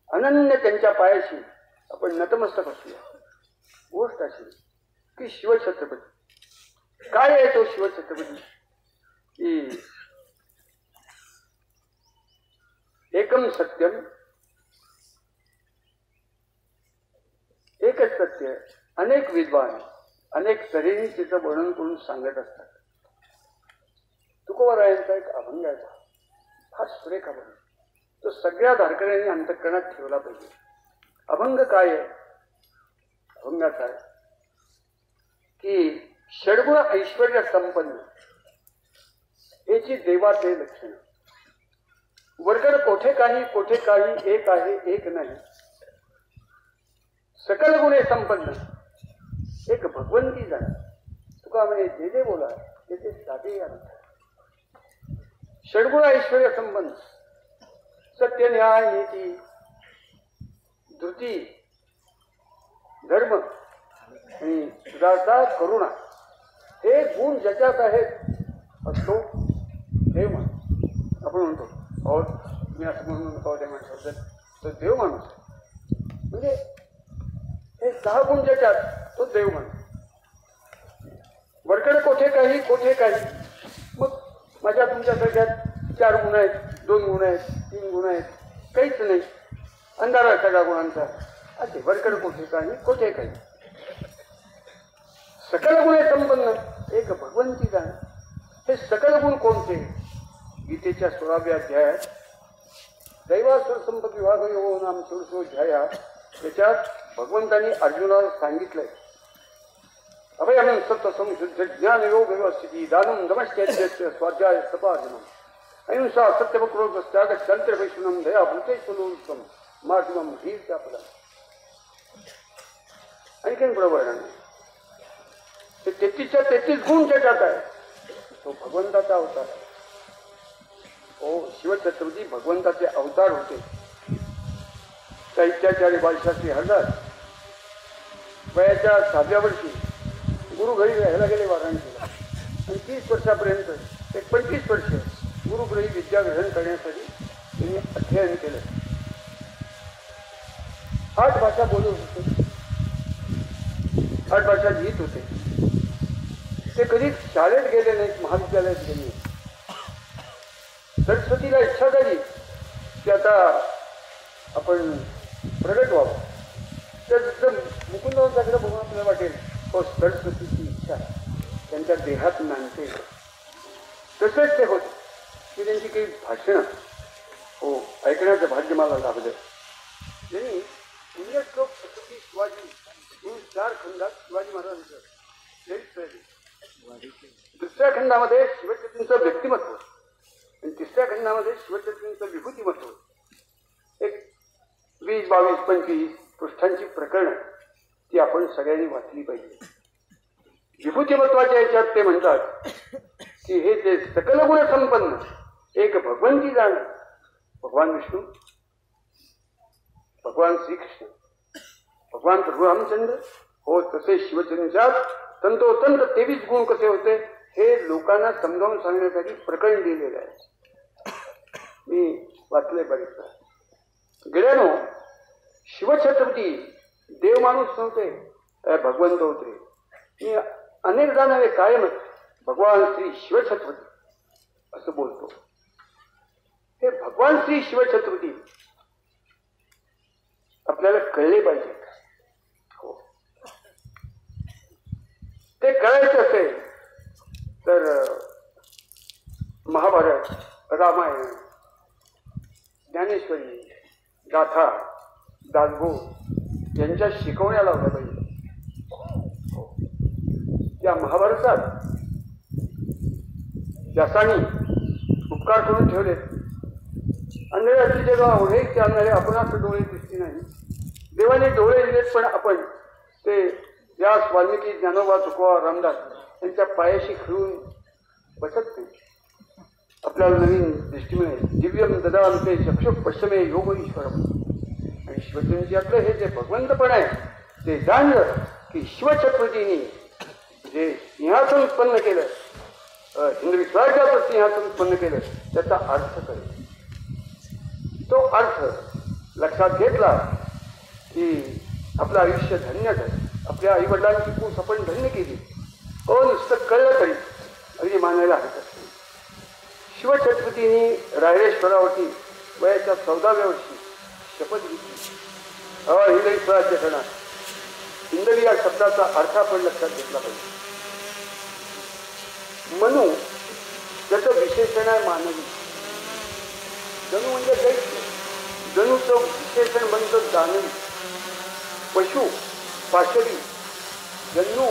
अनन्य त्यांच्या पायाशी आपण नतमस्तक असूया. गोष्ट अशी की शिवछत्रपती काय आहे तो शिवछत्रपती की एकम सत्यम, एकच सत्य. अनेक विद्वान अनेक तऱ्हेने तिचं वर्णन करून सांगत असतात. तुकोबारायांचा एक अभंग आहे, फार सुरेख अभंग. तो सगळ्या धारकऱ्यांनी अंतःकरणात ठेवला पाहिजे. अभंग काय आहे? अभंगाचा आहे की षड्गुण ऐश्वर्य संपन्न याची देवाचे लक्षण. वरकड कोठे काही एक आहे एक नाही. सकल गुणे संपन्न एक भगवंती जाण. तुका म्हणे जे जे बोला ते साधे अर्थ. षड्गुण ऐश्वर्य संपन्न सत्य न्याय नीती धृती धर्म आणि सुधारता करुणा हे गुण ज्याच्यात आहेत असतो देव माणूस. आपण म्हणतो अहो मी असं म्हणून नका त्या माणसाबद्दल तो देव माणूस. म्हणजे हे 6 गुण ज्याच्यात तो देव माणूस. वरकडे कोठे काही मग माझ्या तुमच्या सगळ्यात 4 गुण आहेत, 2 गुण आहेत, 3 गुण आहेत, काहीच नाही. अंधारा सगळ्या गुणांचा. असे वरकडे कोठे काही सकल गुणे संपन्न एक भगवंती जाण. हे सकल गुण कोणते? गीतेच्या 16व्या अध्यायात दैवासुर संपत विभाग योग नाम 16 त्याच्यात भगवंतांनी अर्जुनाला सांगितलंय अभयम सत्व संशुद्ध ज्ञान योग व्यवस्थिती दानम दमश्चर्य स्वाध्याय तपार्जनम अहिंसा सत्यवक्रोध त्याग तंत्र वैष्णम दया भूतेश्वरोत्तम मार्गम धीरचा पदा. आणखीन बरोबर ते 33च्या 33 गुण ज्याच्यात आहे तो भगवंताचा अवतार. शिवछत्रपती भगवंताचे अवतार होते. दैत्याचार्य बादशाह हरदास वयाच्या 6व्या वर्षी गुरु घरी राहायला गेले वाराणसीला. आणि 30 वर्षापर्यंत एक 25 वर्ष गुरुग्रही विद्या ग्रहण करण्यासाठी त्यांनी अध्ययन केलं. 8 भाषा बोलत होते, 8 भाषा लिहित होते. ते कधी शाळेत गेले नाहीत, महाविद्यालयात गेले. सरस्वतीला इच्छा झाली की आता आपण प्रगट व्हावं. तर मुकुंदांच्याकडे बघून आपल्याला वाटेल सरस्वतीची इच्छा त्यांच्या देहात नांदते. तसेच ते होत की त्यांची काही भाषणं ऐकण्याचं भाग्य मला लाभलं. त्यांनी पुण्यश्लोक छत्रपती शिवाजी म्हणून 4 खंडात शिवाजी महाराजांचं चरित्र. दुसऱ्या खंडामध्ये शिवछत्रपतींचं व्यक्तिमत्व आणि तिसऱ्या खंडामध्ये शिवछत्रपतींचं विभूतिमत्व. एक 20, 22, 25 पृष्ठांची प्रकरणं ती आपण सगळ्यांनी वाचली पाहिजे. विभूतिमत्वाच्या याच्यात ते म्हणतात की हे जे सकल गुण संपन्न एक भगवंती जाण. भगवान विष्णू, भगवान श्रीकृष्ण, भगवान प्रभू रामचंद्र तसे शिवचंद्रात तंतोतंत 23 गुण कसे होते हे लोकांना समजावून सांगण्यासाठी प्रकरण लिहिलेलं आहे. मी वाचले बरेच. गेल्यानो शिवछत्रपती देव माणूस नव्हते, भगवंत होते. मी अनेकदा नव्हे कायमच भगवान श्री शिवछत्रपती असं बोलतो. हे भगवान श्री शिवछत्रपती आपल्याला कळले पाहिजे. ते कळायचं असेल तर महाभारत, रामायण, ज्ञानेश्वरी, गाथा, दासबोध यांच्या शिकवण्या लावल्या पाहिजे. त्या महाभारतात व्यासानी उपकार करून ठेवले अंधळ्याची जगा ओढे चालणारे आपणास डोळे दिसती नाही. देवाने डोळे दिलेत पण आपण ते व्यास वाल्मिकी ज्ञानोबा तुकोबा रामदास यांच्या पायाशी खेळून बसत नाही. आपल्याला नवीन दृष्टी मिळेल. दिव्यम ददांते चक्षुः पश्चिमे योग ईश्वरम. आणि शिवचंद्रातलं हे जे भगवंतपण आहे ते जाणलं की शिवछत्रपतींनी जे सिंहासन उत्पन्न केलं, हिंदवी स्वराज्याचं सिंहासन उत्पन्न केलं, त्याचा अर्थ कळेल. तो अर्थ लक्षात घेतला की आपलं आयुष्य धन्य झालं. आपल्या आईवडिलांची पूस आपण धन्य केली. नुसतं कळलं तरी अगदी मानायला हरकत नाही. शिवछत्रपतींनी रायरेश्वरावरती वयाच्या 14व्या वर्षी शपथ घेतली. हिंदवी स्वराज्य करणार. हिंदवी या शब्दाचा अर्थ आपण लक्षात घेतला पाहिजे. मनू त्याचं विशेषण आहे मानवी. जणू म्हणजे दैत्य. जणूचं विशेषण म्हणतो दानवी. पशु पाशवी, जन्नू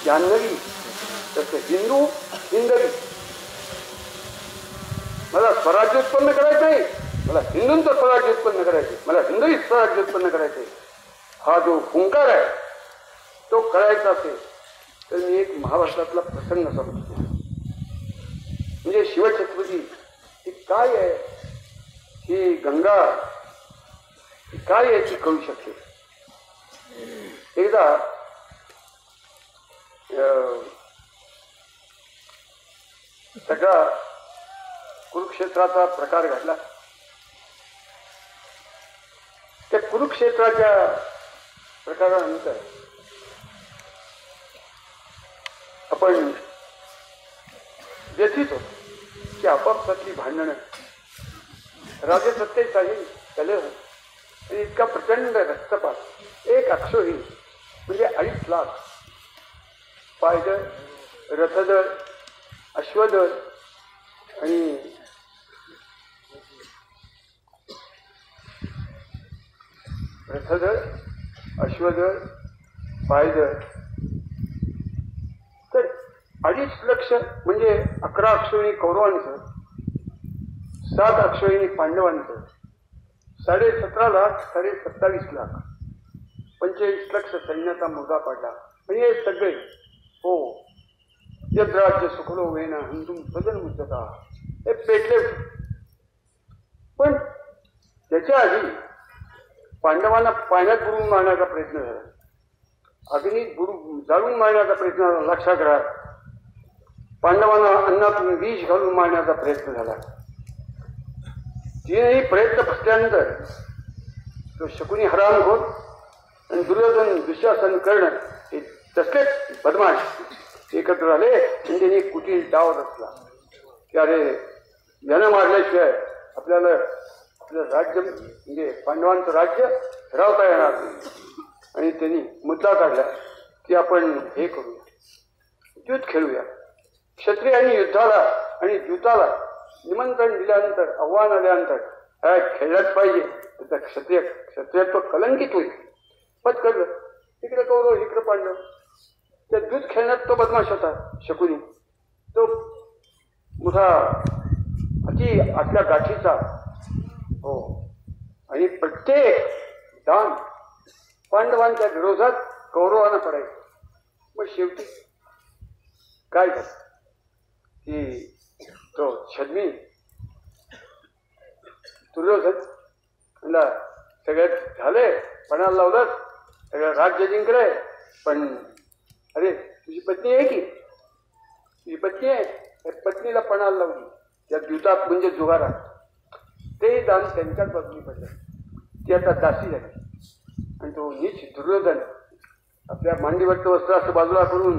जान्हवी, तसं हिंदू हिंदवी. मला स्वराज्य उत्पन्न करायचं नाही, मला हिंदूंचं स्वराज्य उत्पन्न करायचे, मला हिंदवी स्वराज्य उत्पन्न करायचे. हा जो हुंकार आहे तो करायचा असेल तर मी एक महाभारतातला प्रसंग समजतो. म्हणजे शिवछत्रपती ही काय आहे, ही गंगा ही काय आहे ती कळू शकते. एकदा सगळा कुरुक्षेत्राचा प्रकार घडला. त्या कुरुक्षेत्राच्या प्रकारानंतर आपण व्यथित होतो की आपापसातली भांडणं, राजसत्तेचाही कलह आणि इतका प्रचंड रक्तपात. एक अक्षोही म्हणजे 2.5 लाख पायदळ, रथदळ, अश्वदळ आणि रथदळ, अश्वदळ, पायदळ. तर 2.5 लाख म्हणजे 11 अक्षोहिणी कौरवांचं, 7 अक्षोहिणी पांडवांचं, 17.5 लाख, 27 लाख, 25 लाख सैन्याचा मुद्दा पाडला. म्हणजे हे सगळे हो यद्राज्य सुखलो वेना हिंदू स्वजन मुद्दता हे पेटले. पण त्याच्या आधी पांडवांना पाण्यात बुडून मारण्याचा प्रयत्न झाला, अग्नीत जाळून मारण्याचा प्रयत्न झाला. लक्षात राहा, पांडवांना अन्नातून विष घालून मारण्याचा प्रयत्न झाला. तीनही प्रयत्न फसल्यानंतर तो शकुनी हरामखोर आणि दुर्योधन दुःशासन कर्ण हे तसलेच बदमाश एकत्र झाले आणि त्यांनी कुटील डाव रचला की अरे यानं मारल्याशिवाय आपल्याला आपलं राज्य म्हणजे पांडवांचं राज्य ठरवता येणार नाही. आणि त्यांनी मुद्दा काढला की आपण हे करूया, युद्ध खेळूया. क्षत्रियांनी युद्धाला आणि युद्धाला निमंत्रण दिल्यानंतर, आव्हान आल्यानंतर खेळलाच पाहिजे. त्याचा क्षत्रियत्व कलंकित होईल. पत्करलं, इकडे कौरव इकडे पांडव. त्या दूध खेळण्यात तो बदमाश होता शकुनी. तो मोठा अति आतल्या गाठीचा हो. आणि प्रत्येक दान पांडवांच्या विरोधात कौरवांना पडायचं. मग शेवटी काय झालं की तो छद्मी दुर्योधन सगळ्यात झाले, पणाला लावलं, सगळं राज्य जिंकलंय. पण अरे तुझी पत्नी आहे की, तुझी पत्नी आहे, पत्नीला पणाला लावली त्या द्यूतात म्हणजे जुगारात. ते दान त्यांच्याच बाजूनी पडलं. ती आता दासी झाली. आणि तो नीच दुर्योधन आपल्या मांडीवरचं वस्त्र असं बाजूला करून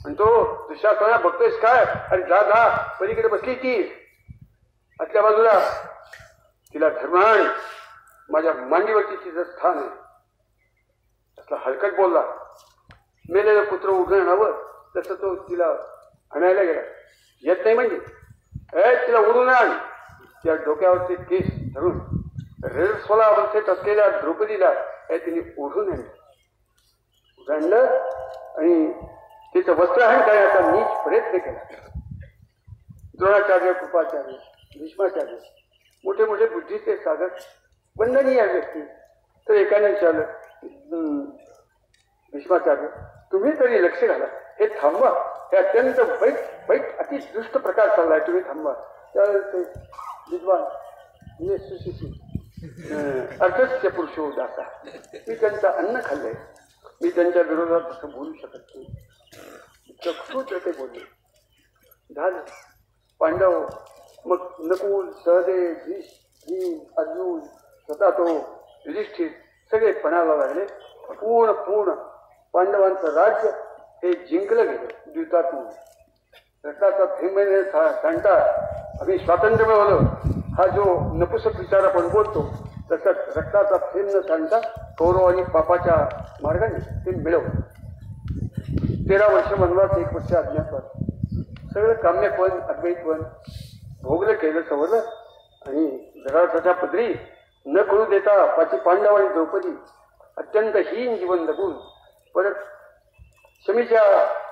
म्हणतो, दुःशासना बघतोयस काय, अरे जा जा, पलीकडे बसली ती आतल्या बाजूला, तिला धर्माण माझ्या मांडीवरती तिचं स्थान आहे. असला हलकट बोलला. मेलेलं पुत्र उठून आणावं तसं तो तिला आणायला गेला. येत नाही म्हणजे तिला उडून आण. त्या डोक्यावरचे केस धरून रेल्सोला अवस्थेत असलेल्या द्रौपदीला तिने ओढून आणलं आणि तिचं वस्त्रहरण करण्याचा नीच प्रयत्न केला. द्रोणाचार्य, कृपाचार्य, भीष्माचार्य मोठे मोठे बुद्धीचे साधक वंदनीय व्यक्ती. तर एकाने विचारलं, भीष्माचार्य तुम्ही तरी लक्ष घाला, हे थांबवा, हे अत्यंत वाईट अति दुष्ट प्रकार चाललाय, तुम्ही थांबवा. त्यावेळेस ते विद्वान म्हणजे सुशिक्षित अर्थस्य पुरुषो दासा, मी त्यांचं अन्न खाल्लंय, मी त्यांच्या विरोधात असं बोलू शकत नाही. चक्षुच ते बोलले. झालं. पांडव मग नकुल, सहदेव, भीम, अर्जुन, स्वतः तो युधिष्ठिर सगळे पणाला लागले. पूर्ण पांडवांचं राज्य हे जिंकलं गेलं द्यूतातून. रक्ताचा थेंबेने सांडता आम्ही स्वातंत्र्य मिळवलं, हा जो नपुसक विचार आपण बोलतो तसंच रक्ताचा थेंब न सांडता कौरव आणि पापाच्या मार्गाने ते मिळवलं. 13 वर्ष वनवास, 1 वर्ष अज्ञातवास, सगळं काम्यपण अद्वैतपण भोगलं केलं सवरलं. आणि धरार्थाच्या पदरी न करू देता पाची पांडव आणि द्रौपदी अत्यंत हीन जीवन जगून परत शमीच्या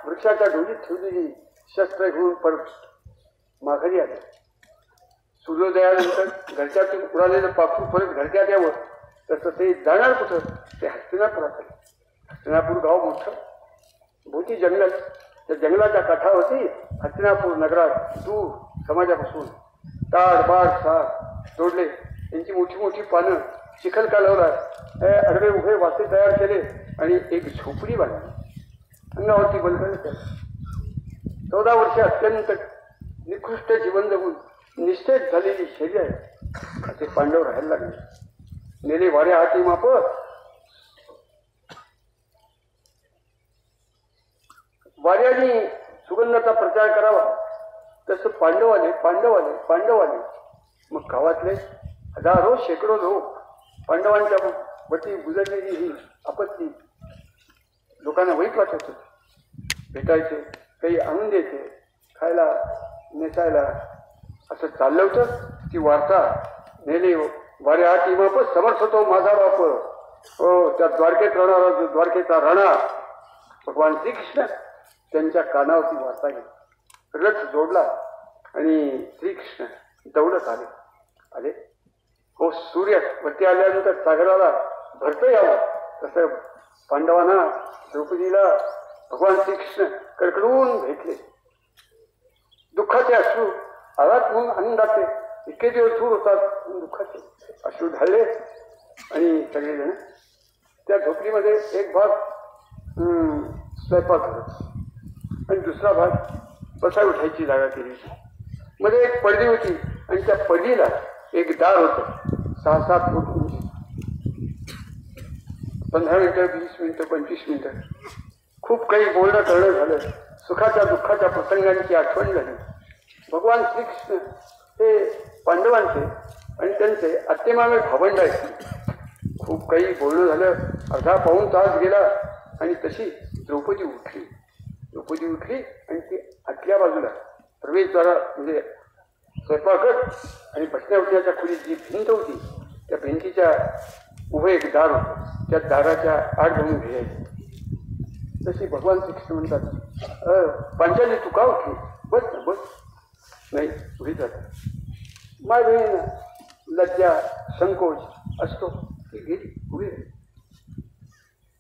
वृक्षाच्या ढोलीत ठेवलेली शस्त्र घेऊन परत माघारी आले. सूर्योदयानंतर घरच्यातून उडालेलं पाखरू परत घरच्यात यावं तसं ते जाणार कुठं, ते हस्तिनापुरात आले. हस्तिनापूर गाव मोठं, भोवती जंगल, त्या जंगलाच्या काठावरती हस्तिनापूर नगरात दूर समाजापासून ताड बाड सार तोडले, त्यांची मोठी मोठी पानं चिखल कालवला, अडवे उभे वासे तयार केले आणि एक झोपडी बांधली, अंगावरती बलगण केलं. 14 वर्षे अत्यंत निकृष्ट जीवन जगून निश्चित झालेली शैली आहे असे पांडव राहायला लागले. नेले वारे हाती माप, वाऱ्याने सुगंधाचा प्रचार करावा तसं पांडव आले. मग गावातले हजारो शेकडो लोक पांडवांच्या वरती गुजरलेली ही आपत्ती लोकांना वाईट वाटत होती. भेटायचे, काही आणून द्यायचे, खायला नेसायला, असं चाललं होतं. ती वार्ता नेली वारे हाती माप, समर्थ तो माझा बाप. हो, त्या द्वारकेत राहणारा जो द्वारकेचा राणा भगवान श्रीकृष्ण त्यांच्या कानावरती वार्ता गेली. रथ जोडला आणि श्रीकृष्ण दौडत आले. हो, सूर्य वरती आल्यानंतर सागराला भरतं यावं तसं पांडवांना द्रौपदीला भगवान श्रीकृष्ण कडकडून भेटले. दुःखाचे अश्रू आलात म्हणून आनंदाचे इतके दिवस दूर होतात, दुःखाचे अश्रू ढाळले. आणि सगळेजण त्या झोपडीमध्ये एक भाग स्वयंपाक करत आणि दुसरा भाग बसाय उठायची जागा केली होती. मध्ये एक पडदी होती आणि त्या पडदीला एक दार होतं 6-7 फूट उंची. 15 मिनिटं, 20 मिनिटं, 25 मिनिटं खूप काही बोलणं करणं झालं. सुखाच्या दुःखाच्या प्रसंगांची आठवण झाली. भगवान श्रीकृष्ण हे पांडवांचे आणि त्यांचे आत्तेमामे भावंड आहेत. खूप काही बोलणं झालं. अर्धा पाऊण तास गेला आणि तशी द्रौपदी उठली आणि ती आतल्या बाजूला प्रवेशद्वारा म्हणजे स्वयंपाकघर आणि बसण्या उठण्याच्या खोलीत जी भिंत होती त्या भिंतीच्या उभं एक दार होतं. त्या दाराच्या आड जाऊन घ्यायची. तशी भगवान श्रीकृष्ण म्हणतात, पांचाली तू का उठली, बस. नाही, उभी जात. माय बहीण लज्जा संकोच असतो, ती गेली, उभी राहिली.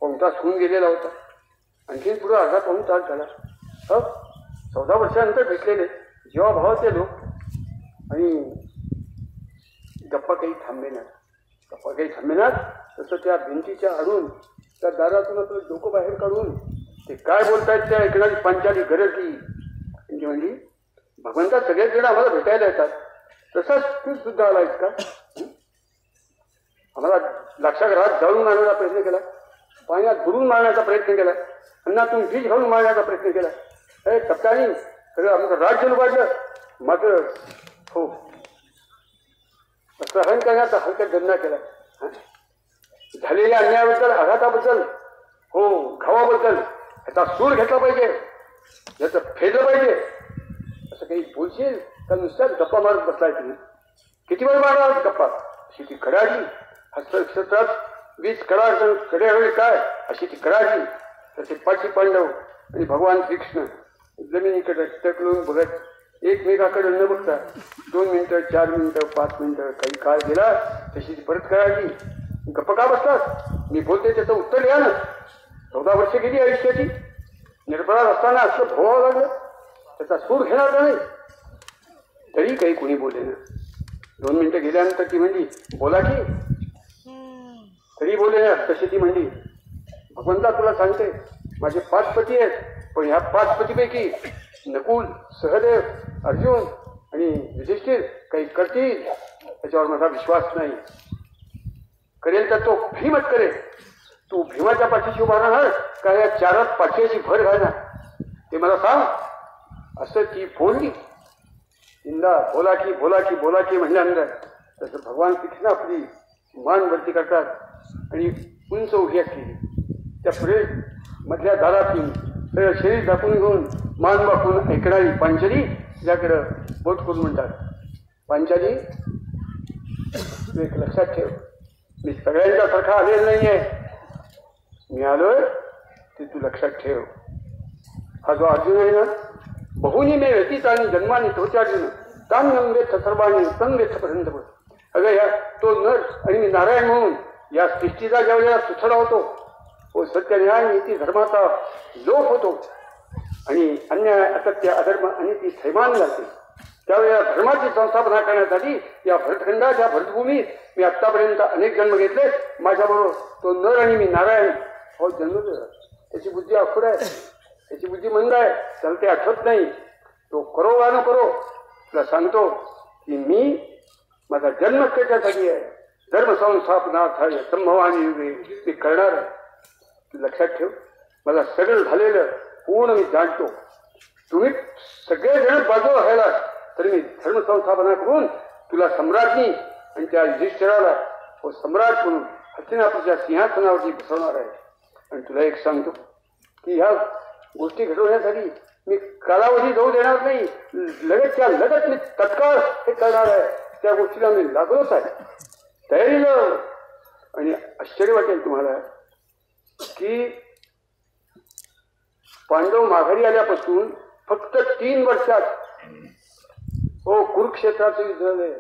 पाऊण तास होऊन गेलेला होता. आणखीन पुढं अर्धा पाऊण तास झाला. 14 वर्षानंतर भेटलेले जीवाभावाचे लोक आणि गप्पा काही थांबेनात. तसं त्या भिंतीच्या आडून त्या दारातून आपलं डोकं बाहेर काढून ते काय बोलतायत त्या ऐकणारी पांचाली गरजली. म्हणजे म्हणली, भगवंता सगळेच जण आम्हाला भेटायला येतात, तसाच तू सुद्धा आलायस का? आम्हाला लाक्षागृहात जाळून मारण्याचा प्रयत्न केला, पाण्यात बुडून मारण्याचा प्रयत्न केला, अन्नातून बीज घालून मारण्याचा प्रयत्न केला. हे टप्प्याने सगळं आमचं राज्य लुबाडलं. मात्र हो, सहन करण्याचा हलका गणना केला. झालेल्या अन्यायाबद्दल, आघाताबद्दल, हो घावाबद्दल याचा सूर घेतला पाहिजे, याचं फेडलं पाहिजे. असं काही बोलशील तर नुसत्याच गप्पा मारत बसलाय तुम्ही. किती वेळ मारणार गप्पा? अशी ती कडाडली. हस्तक्षेत्रात 20 कडे हवे काय अशी ती कडाडली. तर ते पाची पांडव आणि भगवान श्रीकृष्ण जमिनीकडे टकलून बघत एकमेकाकडे न बघता 2 मिनिटं 4 मिनिटं 5 मिनिटं काही काळ गेला तशी ती परत करायची. गप्पा का बसतात? मी बोलते त्याचं उत्तर द्या ना. 14 वर्ष गेली आयुष्याची. निरपराध असताना असं भोवावं लागलं. त्याचा सूर घेणार का नाही? तरी काही कोणी बोले ना. 2 मिनिटं गेल्यानंतर ती म्हणली बोला की. तरी बोले ना. तशी ती म्हणली भगवंता तुला सांगते माझे 5 पती आहेत, पण ह्या 5 पतीपैकी नकुल, सहदेव, अर्जुन आणि युधिष्ठिर काही करतील त्याच्यावर माझा विश्वास नाही. करेल तर तो भीमच करेल. तू भीमाच्या पाठीशी उभा राहणार का या 4 पाठीची भर घालणार ते मला सांग. असं ती बोलली. इंदा बोला की बोला की बोला की म्हणल्यानंतर तसं भगवान कृष्ण आपली मान वरती करतात आणि उंच उभी केली. त्या पुढे मधल्या दारातून सगळं शरीर दाखवून घेऊन मान वाकून ऐकणारी पांचाली तिच्याकडं बोट करून म्हणतात पांचाली तू एक लक्षात ठेव, मी सगळ्यांच्या सारखा आलेला नाही आहे. मी आलोय ते तू लक्षात ठेव. हा जो अर्जुन आहे ना बहुनी मे व्यतीत आणि जन्माने तोच्यार्जुन तान्यम वेत्थ सर्वांनी तन वेत्थ पर्यंत. अगं ह्या तो नर आणि मी नारायण म्हणून या सृष्टीचा ज्या वेळेला सुथडा होतो तो सत्य न्याय नीती धर्माचा लोप होतो आणि अन्याय असत्य अधर्म आणि ती थैमान लागते. त्यावेळेला धर्माची संस्थापना करण्यासाठी या भरतखंडाच्या भरतभूमीत मी आत्तापर्यंत अनेक जन्म घेतले. माझ्याबरोबर तो नर आणि मी नारायण हो जन्म. त्याची बुद्धी अखुड आहे, त्याची बुद्धी मंद आहे, त्याला ते आठवत नाही. तो करो वा न करो. तुला सांगतो की मी माझा जन्म त्याच्यासाठी आहे. धर्मसंस्थापनार्थाय संभवानी युगे मी करणार आहे. तू लक्षात ठेव. मला सगळं झालेलं पूर्ण मी जाणतो. तुम्ही सगळेजण बाजूला राहिला तरी मी धर्मसंस्थापना करून तुला सम्राज्ञी आणि त्या युधिष्ठिराला व सम्राट म्हणून हस्तिनापूरच्या सिंहासनावरती बसवणार आहे. आणि तुला एक सांगतो की ह्या गोष्टी घडवण्यासाठी मी कालावधी जाऊ देणार नाही. लगतच्या लगत मी तत्काळ हे करणार आहे. त्या गोष्टीला मी लागलोच आहे तयारीनं. आणि आश्चर्य वाटेल तुम्हाला की पांडव माघारी आल्यापासून फक्त 3 वर्षात हो कुरुक्षेत्राचं युद्ध झालंय.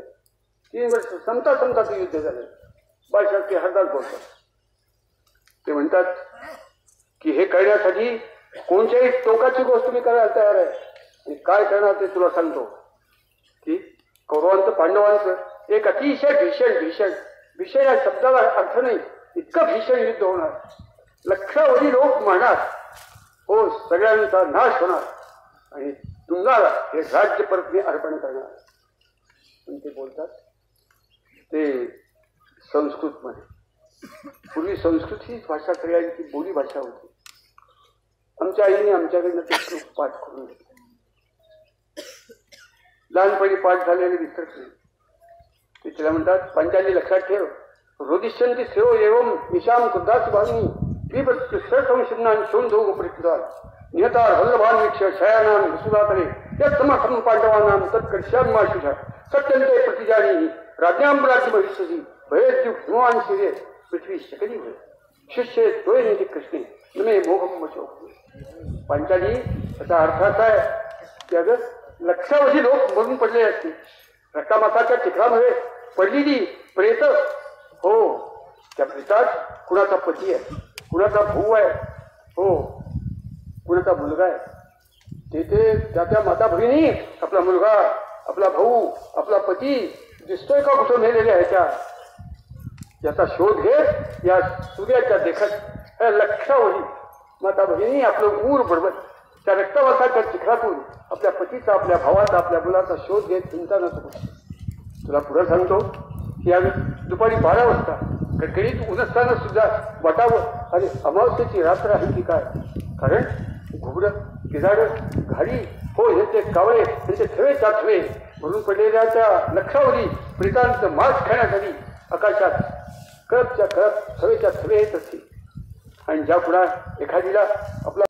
3 वर्ष संताचं युद्ध झालंय. बादशाह ते हरदास बोलतात. ते म्हणतात की हे करण्यासाठी कोणत्याही टोकाची गोष्ट मी करायला तयार आहे. आणि काय करणार ते तुला सांगतो की कौरवांचं पांडवांचं एक अतिशय भीषण भीषण या शब्दाला अर्थ नाही इतकं भीषण युद्ध होणार. लक्षावधी लोक मारणार हो, सगळ्यांचा नाश होणार आणि तुम्हाला हे राज्य परत मी अर्पण करणार. पण ते बोलतात ते संस्कृतमध्ये. पूर्वी संस्कृत हीच भाषा सगळ्यांची बोली भाषा होती. आमच्या आईने आमच्याकडनं ते श्लोक पाठ करून घेतले. लहानपणी पाठ झालेले विसरत नाही. ते तिला म्हणतात पंचाली लक्षात ठेव. रोदिष्यंती श्रेयो एवं निशाम क्रुद्धास भावनी संशुन्नान शोधो प्रतिदान निहतार वल्लभान वीक्ष शयानां वसुधातरे यत् समर्थं पांडवानां तत्कर्ष्यामाशुषा सत्यन्ते प्रतिजानीहि राज्ञां राज्य भविष्यति भवेद्यु भगवान शिरे पृथ्वी शकली भय शिष्य तोय निधि कृष्णे नमे मोहम वचो. पांचाली याचा अर्थ असा आहे की अगं लक्षावधी लोक मरून पडले असतील. रक्तामाताच्या चिखलामध्ये पडलेली प्रेत हो त्या प्रेतात कुणाचा पती आहे, कुणाचा भाऊ आहे हो, कुणाचा मुलगा आहे. तेथे त्या माता भगिनी आपला मुलगा आपला भाऊ आपला पती दिसतोय का कुठं मेलेले आहे याचा शोध घेत या सूर्याच्या देखत लक्षावधी माता भगिनी आपलं ऊर बरोबर त्या रक्तवासाच्या चिखलातून आपल्या पतीचा आपल्या भावाचा आपल्या मुलाचा शोध घेत चिंता नसतो. तुला पुढे सांगतो की यावेळी दुपारी 12 वाजता कडकडीत ऊन असताना सुद्धा वाटावं आणि अमावस्येची रात्र आहे की काय. कारण घुबडं किराडं घाडी हो यांचे कावळे यांचे थवे चाथवे भरून पडलेल्या त्या लक्षावधी प्रेतांचं मांस खाण्यासाठी आकाशात कळपच्या कळप थवेच्या थवे येत असतील. आणि ज्या पुढा एखादीला आपला